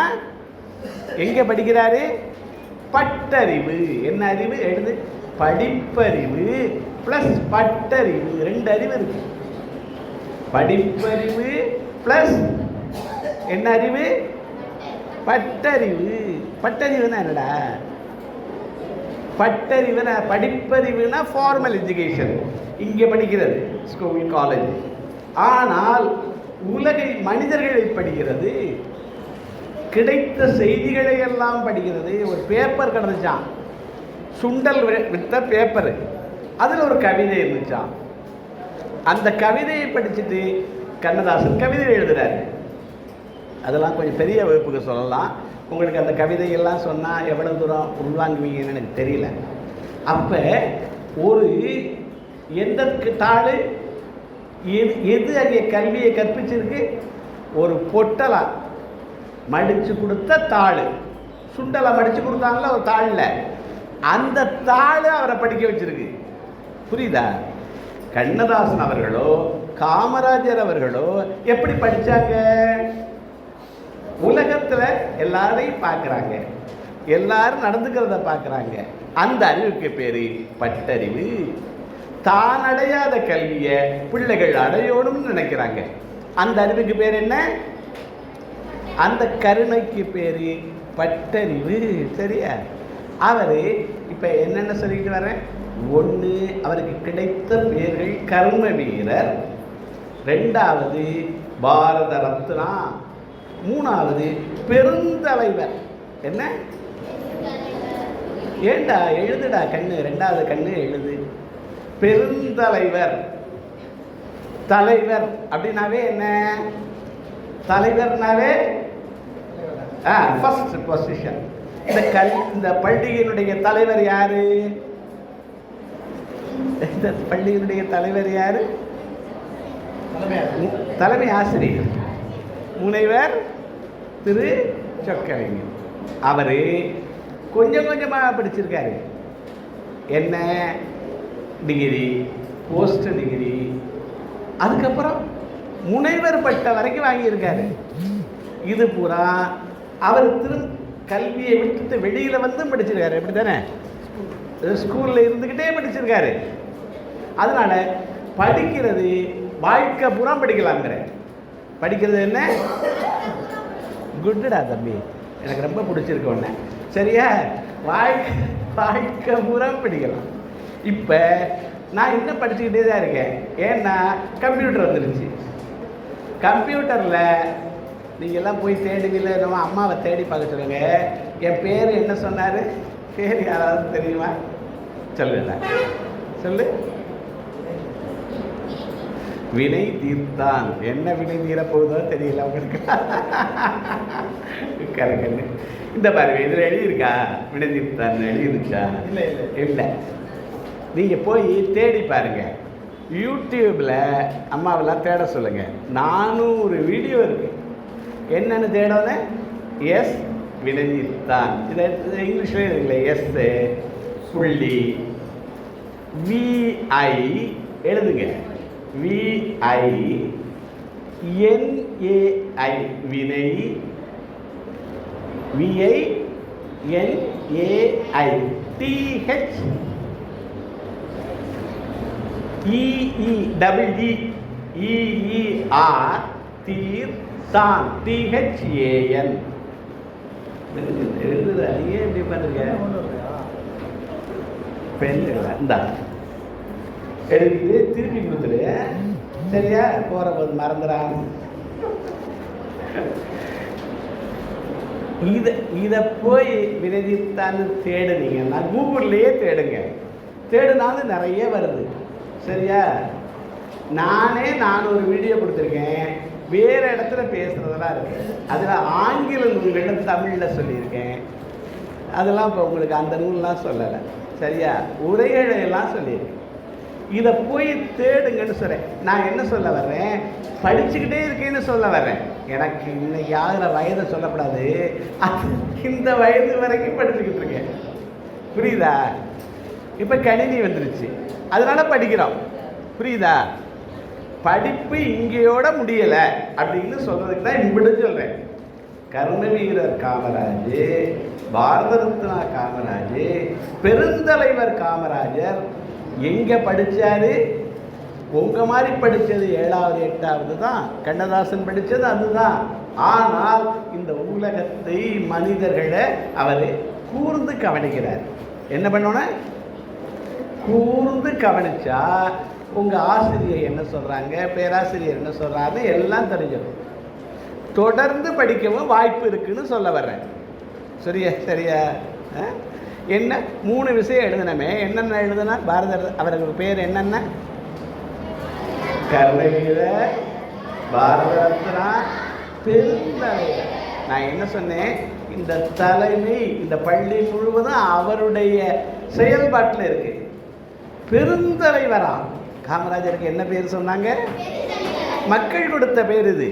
எங்க படிக்கிறாரு? பட்டறிவு. என்ன அறிவு? எழுது. படிப்பறிவு பிளஸ் பட்டறிவு, 2 அறிவு இருக்கு. படிப்பறிவு பிளஸ் என்ன அறிவு? பட்டறிவு. பட்டறிவுனா என்னடா? பட்டறிவுனா, படிப்பறிவுனா ஃபார்மல் எஜுகேஷன், இங்கே படிக்கிறது, ஸ்கூல் காலேஜ். ஆனால் உலகை மனிதர்களை படிக்கிறது, கிடைத்த செய்திகளை எல்லாம் படிக்கிறது. ஒரு பேப்பர் கிடந்துச்சான், சுண்டல் வித்த பேப்பரு, அதில் ஒரு கவிதை இருந்துச்சான். அந்த கவிதையை படிச்சுட்டு கண்ணதாசன் கவிதை எழுதுறாரு. அதெல்லாம் கொஞ்சம் பெரிய வகுப்புக்கு சொல்லலாம். உங்களுக்கு அந்த கவிதையெல்லாம் சொன்னால் எவ்வளோ தூரம் உள்வாங்குவீங்கன்னு எனக்கு தெரியல. அப்போ ஒரு எந்த தாள் எது அங்கே கல்வியை கற்பிச்சிருக்கு? ஒரு பொட்டலை மடித்து கொடுத்த தாள், சுண்டலை மடித்து கொடுத்தாங்கள ஒரு தாளில், அந்த தாள் அவரை படிக்க வச்சிருக்கு. புரியுதா? கண்ணதாசன் அவர்களோ காமராஜர் அவர்களோ எப்படி படித்தாங்க? உலகத்தில் எல்லாரையும் பார்க்குறாங்க, எல்லாரும் நடந்துக்கிறத பார்க்குறாங்க. அந்த அறிவுக்கு பேர் பட்டறிவு. தான் அடையாத கல்வியை பிள்ளைகள் அடையணும்னு நினைக்கிறாங்க. அந்த அறிவுக்கு பேர் என்ன? அந்த கருணைக்கு பேர் பட்டறிவு. சரியா? அவர் இப்போ என்னென்ன சொல்லிக்கிட்டு வரேன்? 1, அவருக்கு கிடைத்த பேர்கள் கர்ம வீரர். 2வது பாரத ரத்னா. 3வது பெருந்தலைவர். என்ன? ஏண்டா எழுதுடா கண்ணு, 2வது கண்ணு எழுது. பெருந்தலைவர். தலைவர் அப்படின்னாவே என்ன? தலைவர்னாவே ஃபர்ஸ்ட் பொசிஷன். இந்த பள்ளியினுடைய தலைவர் யாரு? இந்த பள்ளியினுடைய தலைவர் யாரு? தலைமை ஆசிரியர் முனைவர் திரு சொக்கலிங்கம். அவர் கொஞ்சம் கொஞ்சமாக படிச்சிருக்காரு. என்ன? டிகிரி, போஸ்ட் டிகிரி, அதுக்கப்புறம் முனைவர் பட்ட வரைக்கும் வாங்கியிருக்காரு. இது பூரா அவர் கல்வியை விட்டுட்டு வெளியில் வந்து படிச்சிருக்காரு. எப்படி தானே? ஸ்கூலில் இருந்துக்கிட்டே படிச்சிருக்காரு. அதனால படிக்கிறது வாழ்க்கை பூரா படிக்கலாங்கிற. படிக்கிறது என்ன? குட்டுடா தம்பி, எனக்கு ரொம்ப பிடிச்சிருக்கு ஒன்று. சரியா? வாழ்க்கை பூரா படிக்கலாம். இப்போ நான் இன்னும் படிச்சுக்கிட்டே தான் இருக்கேன். ஏன்னா கம்ப்யூட்டர் வந்துருச்சு. கம்ப்யூட்டரில் நீங்கள் எல்லாம் போய் தேடுங்கல்ல, நம்ம அம்மாவை தேடி பார்க்க சொல்லுங்க. என் பேர் என்ன சொன்னார்? பேர் யாராவது தெரியுமா? சொல்லுங்க, சொல்லு. வினை தீர்த்தான். என்ன வினை தீரப்போகுதோ தெரியல உங்களுக்கு. கரெக்டு. இந்த பாருங்க, இதில் எழுதியிருக்கா வினை தீர்த்தான்? எழுதிருச்சா? இல்லை இல்லை இல்லை. நீங்கள் போய் தேடி பாருங்க. யூடியூப்பில் அம்மாவெல்லாம் தேட சொல்லுங்கள். 400 வீடியோ இருக்குது. என்னென்னு தேடணும்? எஸ் வினைதீர்த்தான். இதை இங்கிலீஷில் இருக்குல்ல, எஸ் புள்ளி விஐ எழுதுங்க. விஐ என்ஏஐ வினை, விஐ என்ஏஐ டிஹெச் இஇஇஇஇஆர் தீர்த்தான் THAN. எழுதுற நீயே எப்படி பண்ணுங்க? பெண் இந்தா எழுதிட்டு திருப்பி கொடுத்துரு. சரியா? போகிற போது மறந்துடாம. இதை போய் வினைதீர்த்தான்னு தேடுனீங்கன்னா கூகுள்லேயே தேடுங்க. தேடுனாலும் நிறைய வருது. சரியா? நானே 400 வீடியோ கொடுத்துருக்கேன். வேறு இடத்துல பேசுகிறதெல்லாம் இருக்குது. அதில் ஆங்கில நூல்களில் தமிழில் சொல்லியிருக்கேன். அதெல்லாம் இப்போ உங்களுக்கு அந்த நூல்லாம் சொல்லலை. சரியா? உரைகளை எல்லாம் சொல்லியிருக்கு. இதை போய் தேடுங்கன்னு சொல்கிறேன். நான் என்ன சொல்ல வர்றேன், படிச்சுக்கிட்டே இருக்கேன்னு சொல்ல வர்றேன். எனக்கு இன்னைக்கு ஆகிற வயதை சொல்லக்கூடாது, அது இந்த வயது வரைக்கும் படிச்சுக்கிட்டு இருக்கேன். புரியுதா? இப்போ கணினி வந்துருச்சு, அதனால படிக்கிறோம். புரியுதா? படிப்பு இங்கேயோட முடியலை அப்படின்னு சொல்கிறதுக்கு தான் இப்படி சொல்கிறேன். கர்மவீரர் காமராஜ், பாரத ரத்னா காமராஜ், பெருந்தலைவர் காமராஜர் எங்கே படித்தார்? உங்கள் மாதிரி படித்தது 7வது 8வது தான். கண்ணதாசன் படித்தது அதுதான். ஆனால் இந்த உலகத்தை, மனிதர்களை அவர் கூர்ந்து கவனிக்கிறார். என்ன பண்ணணும்? கூர்ந்து கவனிச்சா உங்கள் ஆசிரியர் என்ன சொல்கிறாங்க, பேராசிரியர் என்ன சொல்கிறாரு எல்லாம் தெரிஞ்சிடும். தொடர்ந்து படிக்கவும் வாய்ப்பு இருக்குன்னு சொல்ல வர்றேன். சரியா? சரியா? என்ன 3 விஷயம் எழுதினமே, என்னென்ன எழுதுனா? அவருக்கு பேர் என்னென்ன? கர்மவீரர், பாரத ரத்னா, பெருந்தலைவர். நான் என்ன சொன்னேன்? இந்த தலைமை, இந்த பள்ளி முழுவதும் அவருடைய செயல்பாட்டில் இருக்கு. பெருந்தலைவரா காமராஜருக்கு என்ன பேர் சொன்னாங்க? மக்கள் கொடுத்த பேர், இது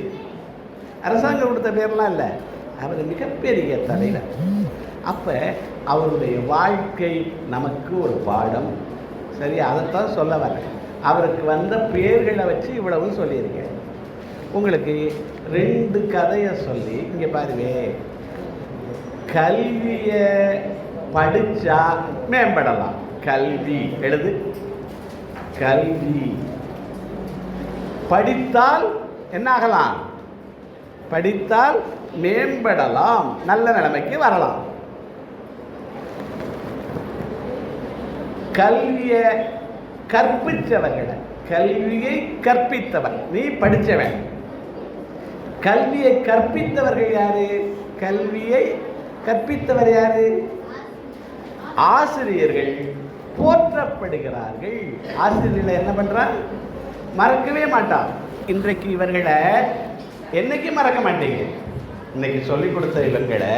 அரசாங்கம் கொடுத்த பேர்லாம் இல்லை. அவர் மிகப்பெரிய தலைவர். அப்போ அவருடைய வாழ்க்கை நமக்கு ஒரு பாடம். சரி, அதைத்தான் சொல்ல வரேன். அவருக்கு வந்த பேர்களை வச்சு இவ்வளவு சொல்லியிருக்கேன். உங்களுக்கு 2 கதையை சொல்லி இங்கே பாருங்க. கல்வியை படித்தா மேம்படலாம். கல்வி எழுது. கல்வி படித்தால் என்ன ஆகலாம்? படித்தால் மேம்படலாம், நல்ல நிலைமைக்கு வரலாம். கல்வியை கற்பித்தவர்களை, கல்வியை கற்பித்தவர், நீ படித்தவன். கல்வியை கற்பித்தவர்கள் யாரு? கல்வியை கற்பித்தவர் யாரு? ஆசிரியர்கள் போற்றப்படுகிறார்கள். ஆசிரியர்கள் என்ன பண்றான்? மறக்கவே மாட்டான். இன்றைக்கு இவர்களை என்னைக்கு மறக்க மாட்டீங்க. இன்னைக்கு சொல்லிக் கொடுத்த இவர்களை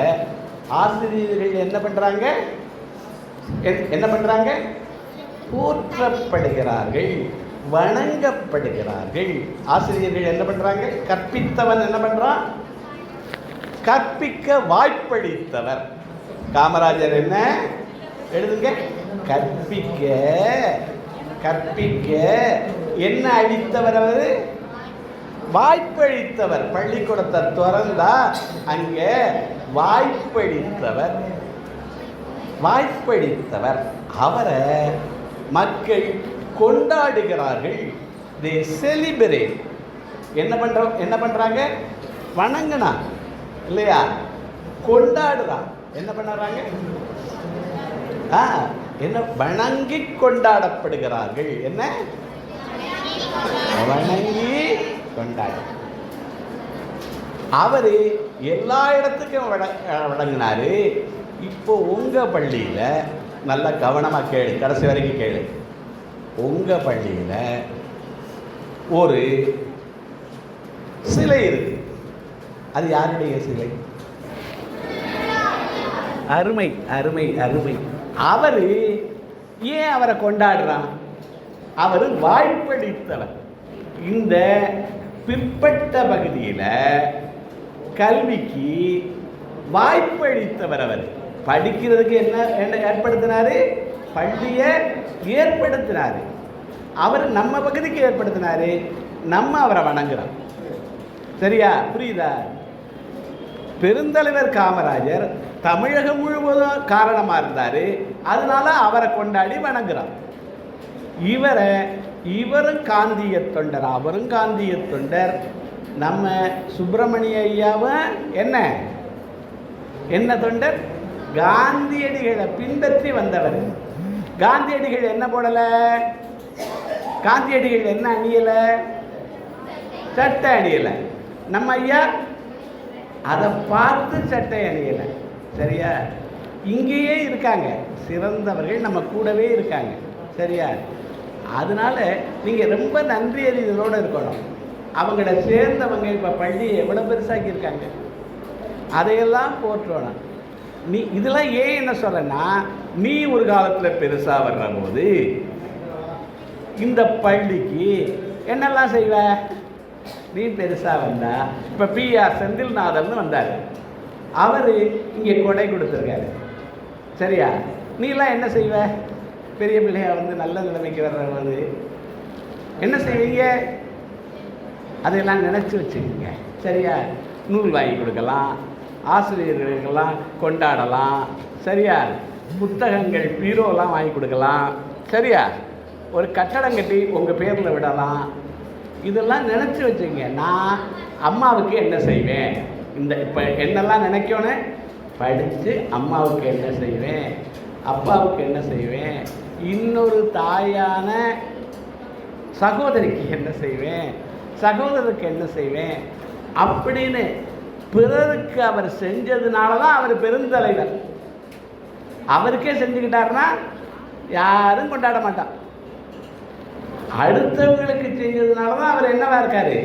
ஆசிரியர்கள் என்ன பண்றாங்க? என்ன பண்றாங்க? போற்றப்படுகிறார்கள், வணங்கப்படுகிறார்கள். ஆசிரியர்கள் என்ன பண்றாங்க? கற்பித்தவன் என்ன பண்றான்? கற்பிக்க வாய்ப்பளித்தவர். காமராஜர் என்ன எழுதுங்க? கற்பிக்க, கற்பிக்க என்ன அளித்தவர்? அவர் வாய்ப்பளித்தவர். பள்ளிக்கூடத்தை திறந்தா அங்கே வாய்ப்பளித்தவர், வாய்ப்பளித்தவர். அவரை மக்கள் கொண்டாடுகிறார்கள். they celebrate. என்ன பண்றாங்க? வணங்கினா இல்லையா? கொண்டாடுறான். என்ன பண்ணுறாங்க? என்ன? வணங்கி கொண்டாடப்படுகிறார்கள். என்ன? வணங்கி கொண்டாட. அவரு எல்லா இடத்துக்கும் வழங்கினாரு. இப்போ உங்க பள்ளியில நல்லா கவனமா கேளு, கடைசி வரைக்கும் கேளு. உங்க பள்ளியில ஒரு சிலை இருக்கு. அது யாருடைய சிலை? அருமை, அருமை, அருமை. அவரு ஏன் அவரை கொண்டாடுறான்? அவர் வாய்ப்பளித்தவர். இந்த பிற்பட்ட பகுதியில் கல்விக்கு வாய்ப்பளித்தவர். அவர் படிக்கிறதுக்கு என்ன ஏற்படுத்தினாரு? பள்ளியை ஏற்படுத்தினாரு. அவர் நம்ம பகுதிக்கு ஏற்படுத்தினாரு. நம்ம அவரை வணங்குறோம். சரியா? புரியுதா? பெருந்தலைவர் காமராஜர் தமிழகம் முழுவதும் காரணமாக இருந்தார். அதனால அவரை கொண்டாடி வணங்குறோம். இவரும் காந்திய தொண்டர், அவரும் காந்திய தொண்டர். நம்ம சுப்பிரமணிய ஐயாவும் என்ன தொண்டர்? காந்தியடிகளை பின்பற்றி வந்தவர். காந்தியடிகள் என்ன போடல? காந்தியடிகள் என்ன அணியல? சட்டை அணியல. நம்ம ஐயா அதை பார்த்து சட்டை அணியல. சரியா? இங்கேயே இருக்காங்க சிறந்தவர்கள், நம்ம கூடவே இருக்காங்க. சரியா? அதனால நீங்கள் ரொம்ப நன்றி அறிதலோடு இருக்கணும். அவங்கள சேர்ந்தவங்க இப்போ பள்ளியை எவ்வளோ பெருசாக்கி இருக்காங்க, அதையெல்லாம் போற்றணும். நீ இதெல்லாம் ஏன் என்ன சொல்கிறேன்னா, நீ ஒரு காலத்தில் பெருசாக வர்ற போது இந்த பள்ளிக்கு என்னெல்லாம் செய்வ? நீ பெருசாக வந்தா இப்போ பிஆர் செந்தில்நாதன் வந்தார், அவர் இங்கே கொடை கொடுத்துருக்காரு. சரியா? நீலாம் என்ன செய்வ? பெரிய பிள்ளையா வந்து நல்ல நிலைமைக்கு வர்றது என்ன செய்வீங்க? அதையெல்லாம் நினச்சி வச்சுக்கோங்க. சரியா? நூல் வாங்கி கொடுக்கலாம், ஆசிரியர்களுக்கெல்லாம் கொண்டாடலாம். சரியா? புத்தகங்கள் பீரோலாம் வாங்கி கொடுக்கலாம். சரியா? ஒரு கட்டடம் கட்டி உங்கள் பேரில் விடலாம். இதெல்லாம் நினச்சி வச்சுங்க. நான் அம்மாவுக்கு என்ன செய்வேன்? இந்த இப்போ என்னெல்லாம் நினைக்கணும்? படித்து அம்மாவுக்கு என்ன செய்வேன், அப்பாவுக்கு என்ன செய்வேன், இன்னொரு தாயான சகோதரிக்கு என்ன செய்வேன், சகோதரருக்கு என்ன செய்வேன் அப்படின்னு பிறருக்கு அவர் செஞ்சதுனால தான் அவர் பெருந்தலைவர். அவருக்கே செஞ்சுக்கிட்டாருன்னா யாரும் கொண்டாட மாட்டான். அடுத்தவங்களுக்கு செஞ்சதுனால தான் அவர் என்னவா இருக்காரு.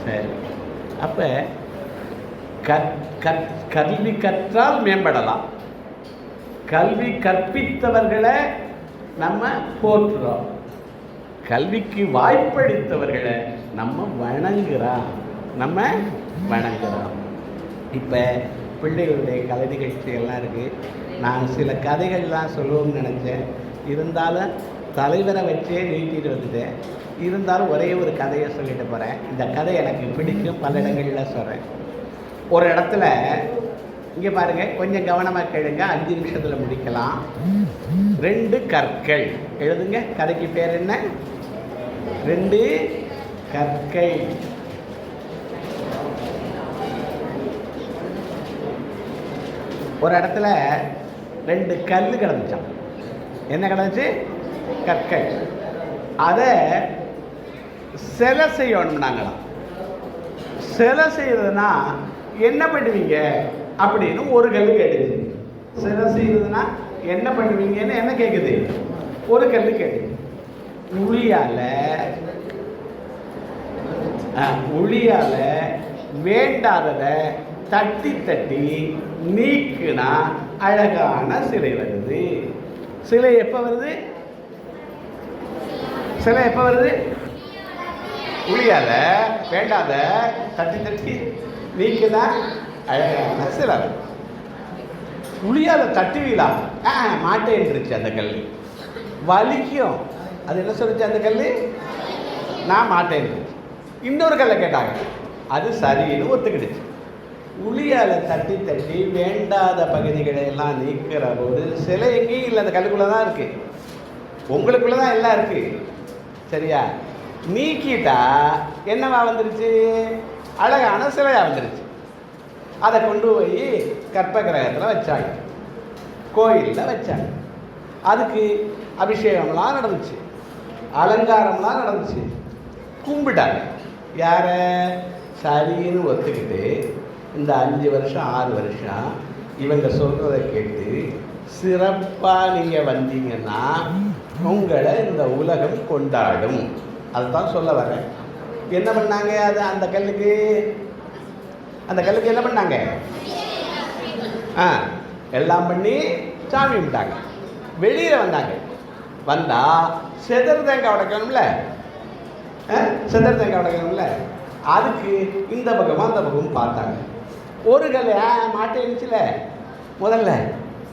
சரி, அப்போ கல்வி கற்றால் மேம்படலாம். கல்வி கற்பித்தவர்களை நம்ம போற்றுறோம், கல்விக்கு வாய்ப்பளித்தவர்களை நம்ம வணங்குறோம். இப்போ பிள்ளைகளுடைய கலை நிகழ்ச்சிகள்லாம் இருக்குது. நான் சில கதைகள்லாம் சொல்லுவோம்னு நினச்சேன், இருந்தாலும் தலைவரை வச்சே நீட்டிட்டு வந்துட்டேன். இருந்தாலும் ஒரே ஒரு கதையை சொல்லிட்டு போகிறேன். இந்த கதை எனக்கு பிடிக்கும், பல இடங்களில் சொல்கிறேன். ஒரு இடத்துல இங்கே பாருங்கள், கொஞ்சம் கவனமாக கேளுங்க, 5 நிமிஷத்தில் முடிக்கலாம். 2 கற்கள் எழுதுங்க. கதைக்கு பேர் என்ன? 2 கற்கள். ஒரு இடத்துல 2 கல் கிடந்துச்சான். என்ன கிடந்துச்சு? கற்கள். அதை சிலை செய்யணும்னாங்களாம். சிலை செய்யறதுன்னா என்ன பண்ணுவீங்க அப்படின்னு ஒரு கல் கேட்டுச்சு. சிலை செய்யறதுன்னா என்ன பண்ணுவீங்கன்னு என்ன கேட்குது? ஒரு கல் கேட்குது. உளியால வேண்டாததை தட்டி தட்டி நீக்குனா அழகான சிலை வருது. சிலை எப்போ வருது? சிலை எப்போ வருது? உளியால வேண்டாத தட்டி தட்டி நீக்குனா அழகான சிலை. உளியால தட்டுவீலா? மாட்டேன்ருச்சு அந்த கல். வலிக்கும். அது என்ன சொல்லிச்சு அந்த கல்? நான் மாட்டேன். இன்னொரு கல்லை கேட்டாங்க, அது சரின்னு ஒத்துக்கிடுச்சு. உளியால் தட்டி தட்டி வேண்டாத பகுதிகளை எல்லாம் நீக்கிற போது சிலை எங்கேயும் இல்லை, அந்த கல்லுக்குள்ளே தான் இருக்குது, உங்களுக்குள்ளே தான் எல்லாம் இருக்குது. சரியா? நீக்கிட்டா என்னவா வந்துருச்சு? அழகான சிலையாக வந்துருச்சு. அதை கொண்டு போய் கற்ப கிரகத்தில் வச்சாங்க, கோயிலில் வச்சாங்க. அதுக்கு அபிஷேகம்லாம் நடந்துச்சு, அலங்காரம்லாம் நடந்துச்சு. கும்பிட்டாங்க. யாரை? சரின்னு ஒத்துக்கிட்டு இந்த 5 வருஷம் 6 வருஷம் இவங்க சொல்கிறத கேட்டு சிறப்பாக நீங்கள் வந்தீங்கன்னா உங்களை இந்த உலகம் கொண்டாடும். அதுதான் சொல்ல வரேன். என்ன பண்ணாங்க? அது அந்த கல்லுக்கு என்ன பண்ணாங்க? எல்லாம் பண்ணி சாமி கும்பிட்டாங்க. வெளியில் வந்தாங்க. வந்தால் செதறு தேங்காய் உடைக்கணும்ல, அதுக்கு இந்த பக்கமாக அந்த பக்கமும் பார்த்தாங்க. ஒரு கல் மாட்டேன்னுச்சுல முதல்ல,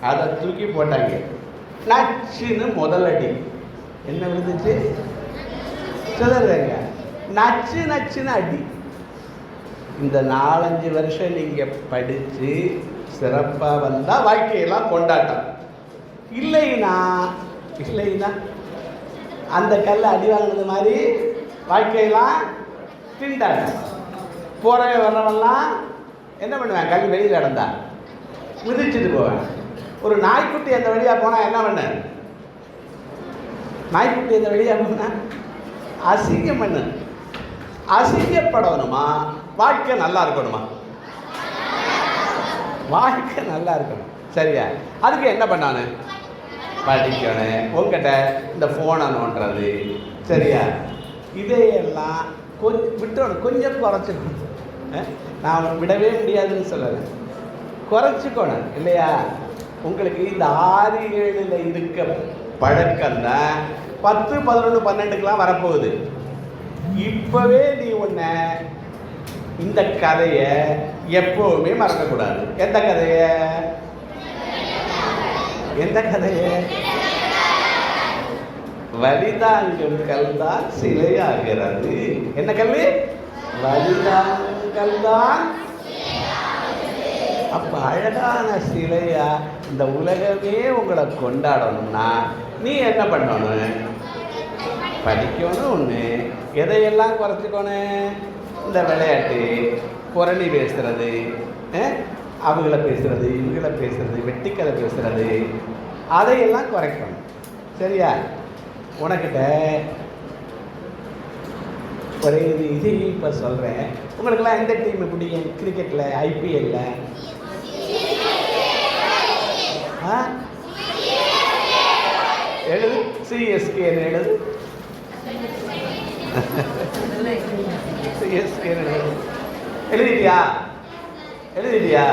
அதை தூக்கி போட்டாங்க. நச்சுன்னு முதலடி என்ன விழுந்துச்சு? செதறு தேங்காய். நச்சுன்னு அடி. இந்த 4-5 வருஷம் நீங்கள் படித்து சிறப்பாக வந்தால் வாழ்க்கையெல்லாம் கொண்டாட்டம். இல்லைன்னா அந்த கல் அடி வாங்கினது மாதிரி வாழ்க்கையெல்லாம் திண்டாட்டம். போகிறவன் வர்றவெல்லாம் என்ன பண்ணுவேன்? கல் வெளியில் நடந்தா மிதிச்சுட்டு போவேன். ஒரு நாய்க்குட்டி அந்த வழியாக போனால் என்ன பண்ண? நாய்க்குட்டி அந்த வழியாக போனால் அசிங்கம் பண்ணு. அசிங்கப்படணுமா? வாழ்க்கை நல்லா இருக்கணுமா? வாழ்க்கை நல்லா இருக்கணும். சரியா? அதுக்கு என்ன பண்ணானு? படிக்கணும். உங்ககிட்ட இந்த ஃபோனை நோண்டுறது. சரியா? இதையெல்லாம் விட்டணும், கொஞ்சம் குறைச்சிக்கணும். நான் விடவே முடியாதுன்னு சொல்லலை, குறைச்சிக்கணும் இல்லையா? உங்களுக்கு இந்த 6, 7ல் இருக்க பழக்கம் தான் 10, 11, 12க்கெல்லாம் வரப்போகுது. இப்பவே நீ உன்னை இந்த கதையை எப்பவுமே மறக்கக்கூடாது. எந்த கதையை? எந்த கதையை? வலிதாங்கும் கல்தான் சிலையாகிறது. என்ன கல்? வலிதாங்கும் கல்தான். அப்ப அழகான சிலையா இந்த உலகமே உங்களை கொண்டாடணும்னா நீ என்ன பண்ணணும்? படிக்கணும். ஒன்று எதையெல்லாம் குறைச்சிக்கணும்? இந்த விளையாட்டு, புரணி பேசுறது, அவங்கள பேசுறது, இவங்கள பேசுறது, வெட்டிக்கதை பேசுறது, அதையெல்லாம் குறைக்கணும். சரியா? உனக்கிட்ட ஒரே இது இப்போ சொல்கிறேன். உங்களுக்கெல்லாம் எந்த டீம் பிடிக்கும் கிரிக்கெட்டில்? ஐபிஎல்ல எழுது. சிஎஸ்கே எழுது. சிஎஸ்கே எழுதிட்டியா? எழுதிட்டியா?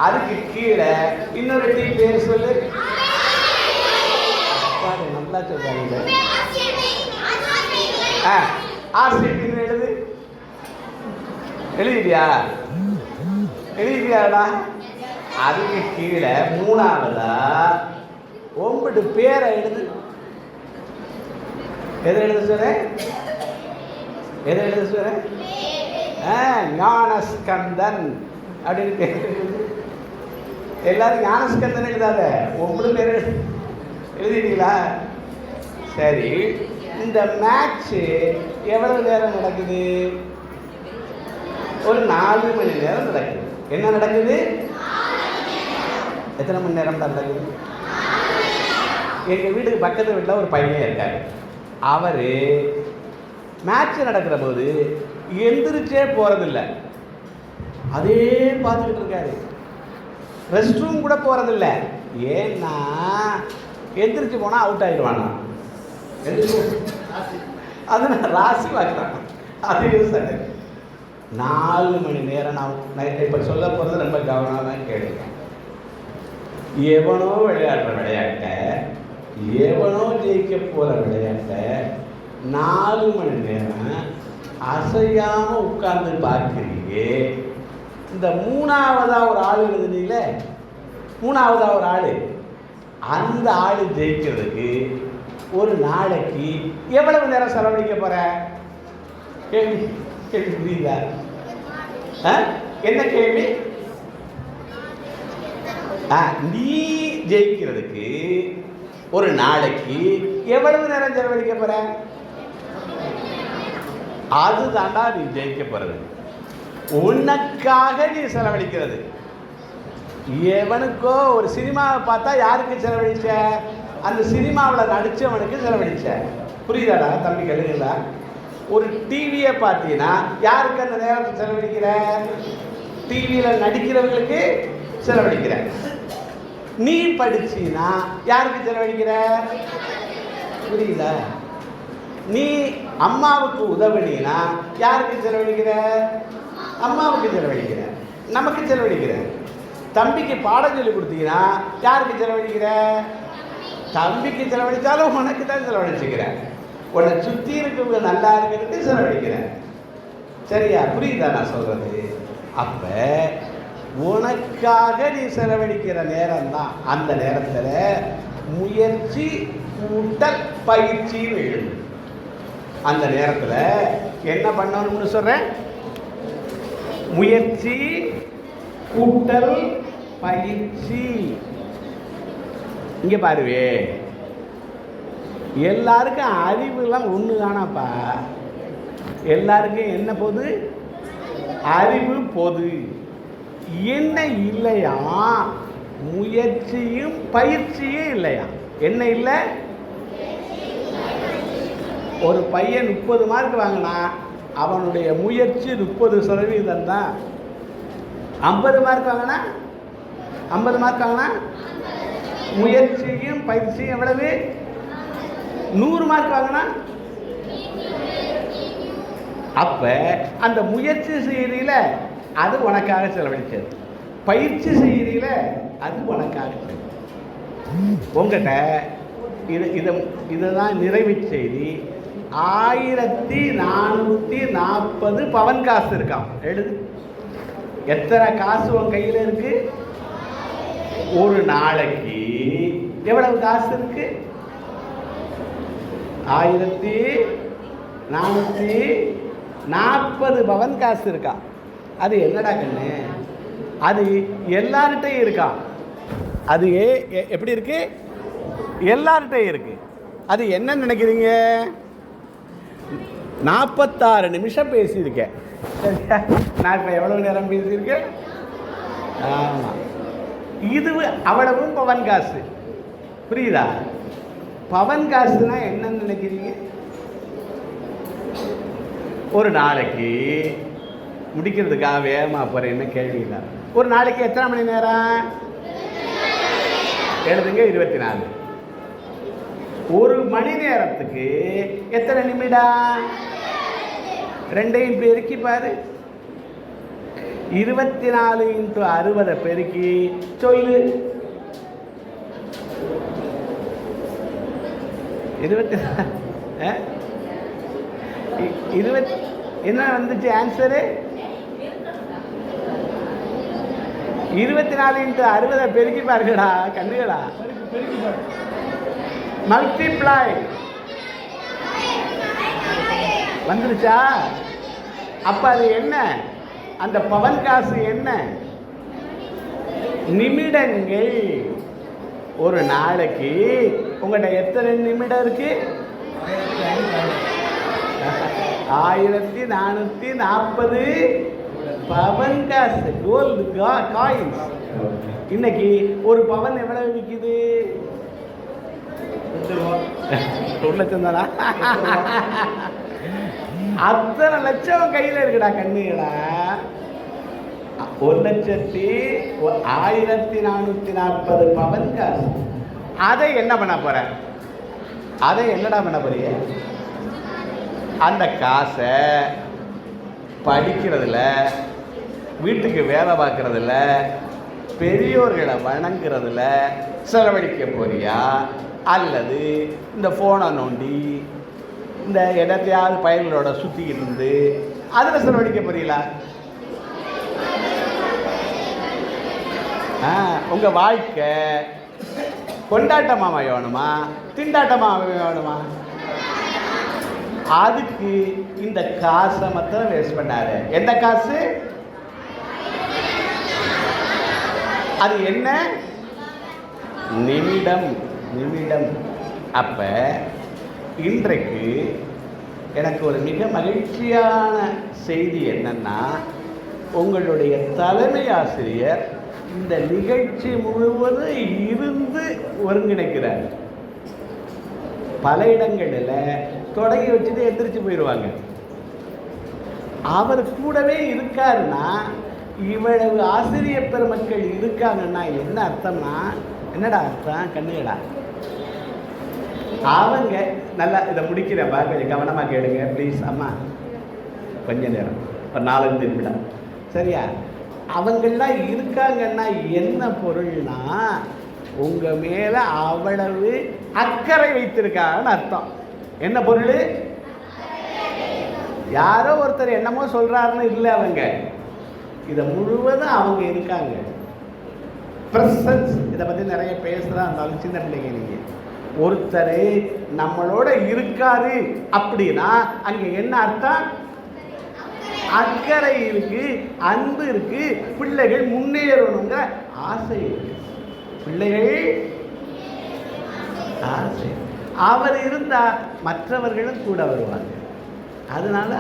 அதுக்கு கீழே இன்னொரு டீம் பேர் சொல்லு. நல்லா சொல்றாங்க. ஆர்சிபின்னு எழுது. எழுதிட்டியா? எழுதிட்டியாடா? அதுக்கு கீழே 3ஆவதா 9 பேரை எழுது. எதை எழுத சொல்றேன்? எதை எழுத சொல்றேன்? ஞானஸ்கந்தன் அப்படின்னு பேர். எல்லாரும் ஞானஸ்கந்தன் எழுதாத, 9 பேர் எழுதிட்டீங்களா? சரி, இந்த மேட்ச்சு எவ்வளவு நேரம் நடக்குது? ஒரு 4 மணி நேரம் நடக்குது. என்ன நடக்குது? எத்தனை மணி நேரம் நடக்குது? எங்கள் வீட்டுக்கு பக்கத்து வீட்டில் ஒரு பையன் இருக்காரு. அவர் மேட்ச் நடக்கிற போது எந்திரிச்சே போகிறதில்ல, அதே பார்த்துக்கிட்டு இருக்காரு. ரெஸ்ட் ரூம் கூட போகிறதில்ல. ஏன்னா எந்திரிச்சு போனால் அவுட் ஆகிடுவானா? அதனால ராசி பார்க்குறாங்க. அதையும் சார் 4 மணி நேரம் நான் இப்போ சொல்ல போகிறது ரொம்ப கவனமாக கேளுங்க. எவனோ விளையாடுற விளையாட்டை, எவனோ ஜெயிக்க போகிற விளையாட்டை 4 மணி நேரம் அசையாமல் உட்கார்ந்து பார்க்குறீங்க. இந்த 3ஆவதாக ஒரு ஆள் எழுதுனீங்கள, 3ஆவதாக ஒரு ஆள், அந்த ஆள் ஜெயிக்கிறதுக்கு ஒரு நாளைக்கு எவ்வளவு நேரம் செலவழிக்க போற? கேள்வி கேள்வி புரியுதா? என்ன கேள்வி? நீ ஜெயிக்கிறதுக்கு ஒரு நாளைக்கு எவ்வளவு நேரம் செலவழிக்க போற? அதுதாண்டா நீ ஜெயிக்க போறது. உனக்காக நீ செலவழிக்கிறது. எவனுக்கோ ஒரு சினிமாவை பார்த்தா யாருக்கு செலவழிச்ச? அந்த சினிமாவில் நடித்தவனுக்கு செலவழிச்ச. புரியுதாடா தம்பி? கழுகுங்களா? ஒரு டிவியை பார்த்தீங்கன்னா யாருக்கு அந்த நேரத்தை செலவழிக்கிற? டிவியில் நடிக்கிறவங்களுக்கு செலவழிக்கிற. நீ படிச்சின்னா யாருக்கு செலவழிக்கிற? புரியுதா? நீ அம்மாவுக்கு உதவினா யாருக்கு செலவழிக்கிற? அம்மாவுக்கு செலவழிக்கிற, நமக்கு செலவழிக்கிற. தம்பிக்கு பாடம் சொல்லி கொடுத்தீங்கன்னா யாருக்கு செலவழிக்கிற? தம்பிக்கு செலவழித்தாலும் உனக்கு தான் செலவழிச்சுக்கிற. உன்னை சுற்றி இருக்கவங்க நல்லா இருக்கிறதுக்கு செலவழிக்கிற. சரியா? புரியுதா நான் சொல்றது? அப்ப உனக்காக நீ செலவழிக்கிற நேரம் தான். அந்த நேரத்தில் முயற்சி கூட்டல் பயிற்சி வேணும். அந்த நேரத்தில் என்ன பண்ணணும்னு சொல்றேன்? முயற்சி கூட்டல் பயிற்சி. இங்க பாருவே, எல்லாருக்கும் அறிவுலாம் ஒன்று தானாப்பா. எல்லாருக்கும் என்ன பொது? அறிவு பொது. என்ன இல்லையா? முயற்சியும் பயிற்சியும் இல்லையா? என்ன இல்லை? ஒரு பையன் 30 மார்க் வாங்கினா அவனுடைய முயற்சி 30% தான். 50 மார்க் வாங்கினா 50 மார்க் வாங்கினா முயற்சியும் பயிற்சியும் எவ்வளவு? 100 மார்க் வாங்கினா. அப்ப அந்த முயற்சி செய்யறீல அது உனக்காக செலவழிச்சது. பயிற்சி செய்கிறீல அது உனக்காக. உங்கள்கிட்ட இதுதான் நிறைவு செய்தி. 1440 பவன் காசு இருக்கான். எழுது. எத்தனை காசு உன் கையில் இருக்கு? ஒரு நாளைக்கு எவ்வளவு காசு இருக்கு? 1440 பவன் காசு இருக்கா. அது என்னடா கண்ணு? அது எல்லார்கிட்டையும் இருக்கா. அது எப்படி இருக்கு? எல்லார்கிட்டையும் இருக்கு. அது என்ன நினைக்கிறீங்க? 46 நிமிஷம் பேசியிருக்கேன். சரியா? நான் இப்போ எவ்வளவு நேரம் பேசியிருக்கேன்? ஆமாம். இது அவ்வளவும் பவன் காசு. புரியுதா? பவன் காசுனா என்னன்னு நினைக்கிறீங்க? ஒரு நாளைக்கு முடிக்கிறதுக்காக வேகமாக போகிறேன்னு கேள்விங்க. ஒரு நாளைக்கு எத்தனை மணி நேரம்? எழுதுங்க. 24. ஒரு மணி நேரத்துக்கு எத்தனை நிமிடம்? ரெண்டையும் பெருக்கி பாரு. 24 × 60 பெருக்கி சொல்லு. 20 என்ன வந்துச்சு ஆன்சரு? 24 × 60 பெருக்கி பாருங்கடா கண்ணுகளா. மல்டிப்ளை வந்துருச்சா? அப்ப அது என்ன? அந்த பவன் காசு என்ன? நிமிடங்கள். ஒரு நாளைக்கு உங்கள்கிட்ட எத்தனை நிமிடம் இருக்கு? 1440 பவன் காசு, கோல்டு காயின்ஸ். இன்னைக்கு ஒரு பவன் எவ்வளவு விற்கிது? 1 லட்சம் தானா? அத்தனை லட்சம் கையில் இருக்குடா கண்ணுகளா. 1,1440 பவன் காசு. அதை என்ன பண்ண போற? அதை என்னடா பண்ண போறீங்க? அந்த காசை படிக்கிறதுல, வீட்டுக்கு வேலை பார்க்கறதுல, பெரியோர்களை வணங்குறதுல செலவழிக்க போறியா? அல்லது இந்த ஃபோனை நோண்டி இந்த இடத்தையாவது பயிர்களோட சுற்றிக்கிட்டு இருந்து அதில் செலவழிக்க போறீங்களா? உங்கள் வாழ்க்கை கொண்டாட்டமாக வேணுமா, திண்டாட்டமாக வேணுமா? அதுக்கு இந்த காசை மாத்திரம் வேஸ்ட் பண்ணாரு. எந்த காசு? அது என்ன? நிமிடம். நிமிடம். அப்ப இன்றைக்கு எனக்கு ஒரு மிக மகிழ்ச்சியான செய்தி என்னன்னா, உங்களுடைய தலைமை ஆசிரியர் இந்த நிகழ்ச்சி முழுவதும் இருந்து ஒருங்கிணைக்கிறார். பல இடங்களில் தொடங்கி வச்சுட்டு எந்திரிச்சு போயிடுவாங்க. அவர் கூடவே இருக்காருன்னா, இவ்வளவு ஆசிரியர் பெருமக்கள் இருக்காங்கன்னா என்ன அர்த்தம்னா, என்னடா அர்த்தம் கண்ணுகளா? அவங்க நல்லா இதை முடிக்கிறப்பா, கொஞ்சம் கவனமாக கேளுங்க ப்ளீஸ். அம்மா கொஞ்ச நேரம், ஒரு 4-5 நிமிடம் சரியா? அவங்கெல்லாம் இருக்காங்கன்னா என்ன பொருள்னா, உங்கள் மேலே அவ்வளவு அக்கறை வைத்திருக்காங்கன்னு அர்த்தம். என்ன பொருள்? யாரோ ஒருத்தர் என்னமோ சொல்கிறாருன்னு இல்லை, அவங்க இதை முழுவதும் அவங்க இருக்காங்க. ப்ரெசன்ஸ், இதை பற்றி நிறைய பேசுகிறா இருந்தாலும் சின்ன பிள்ளைங்க, நீங்கள் ஒருத்தர் நம்மளோட இருக்காரு அப்படின்னா அங்கே என்ன அர்த்தம்? அக்கறை இருக்கு, அன்பு இருக்கு, பிள்ளைகள் முன்னேறணுங்க ஆசை இருக்கு. பிள்ளைகள் ஆசை. அவர் இருந்தா மற்றவர்களும் கூட வருவாங்க. அதனால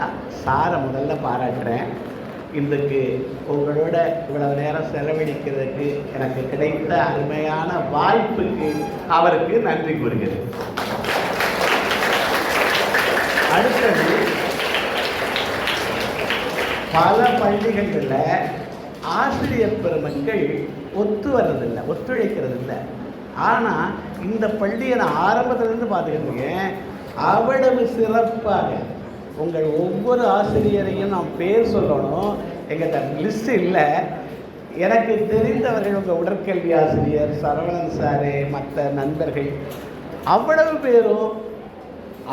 சாரை முதல்ல பாராட்டுறேன். இன்றைக்கு உங்களோட இவ்வளவு நேரம் செலவழிக்கிறதுக்கு எனக்கு கிடைத்த அருமையான வாய்ப்புக்கு அவருக்கு நன்றி கூறுகிறேன். அடுத்தது, பல பள்ளிகளில் ஆசிரியர் பெருமக்கள் ஒத்துழைக்கிறது இல்லை. ஆனால் இந்த பள்ளியை நான் ஆரம்பத்திலேருந்து பார்த்துக்கிட்டு அவ்வளவு சிறப்பாக உங்கள் ஒவ்வொரு ஆசிரியரையும் நான் பேர் சொல்லணும், எங்கிட்ட லிஸ்ட் இல்லை. எனக்கு தெரிந்தவர்கள் உங்கள் உடற்கல்வி ஆசிரியர் சரவணன் சாரு, மற்ற நண்பர்கள் அவ்வளவு பேரும்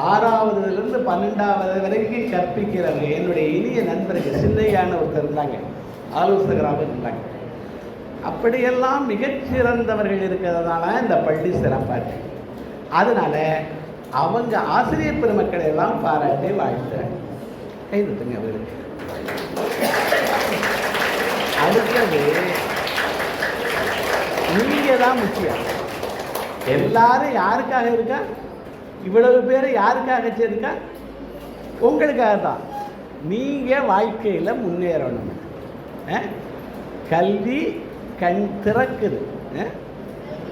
6வதுலேருந்து 12வது வரைக்கும் கற்பிக்கிறவங்க என்னுடைய இனிய நண்பர்கள். சின்னையான ஒருத்தர் இருந்தாங்க, ஆலோசகராக இருந்தாங்க. அப்படியெல்லாம் மிகச்சிறந்தவர்கள் இருக்கிறதுனால இந்த பள்ளி சிறப்பாக. அதனால் அவங்க ஆசிரியர் பெருமக்களை எல்லாம் பாராட்டி வாழ்த்துறாங்க. கைதுங்க அவர்களுக்கு. அடுத்தது நீங்கள் தான் முக்கியம். எல்லாரும் யாருக்காக இருக்கா? இவ்வளவு பேர் யாருக்காக இருக்கா? உங்களுக்காக தான். நீங்கள் வாழ்க்கையில் முன்னேறணும். கல்வி கண் திறக்குது.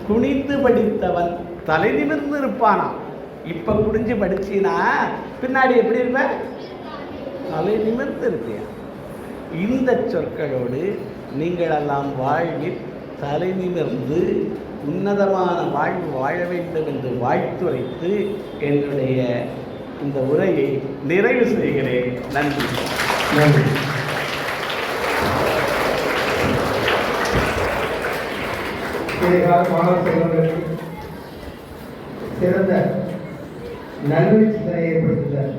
குனிந்து படித்தவன் தலை நிமிர்ந்து இருப்பானா. இப்போ குடிஞ்சு படிச்சினா பின்னாடி எப்படி இருப்ப? தலை நிமிர்ந்து இருப்பியா. இந்த சொற்களோடு நீங்களெல்லாம் வாழ்வில் தலை நிமிர்ந்து உன்னதமான வாழ்வு வாழ வேண்டும் என்று வாழ்த்துரைத்து என்னுடைய இந்த உரையை நிறைவு செய்கிறேன். நன்றி. நன்றி. மாணவ செல்வங்களுக்கு சிறந்த நல்வழி சிந்தனை ஏற்படுத்துகிறார்.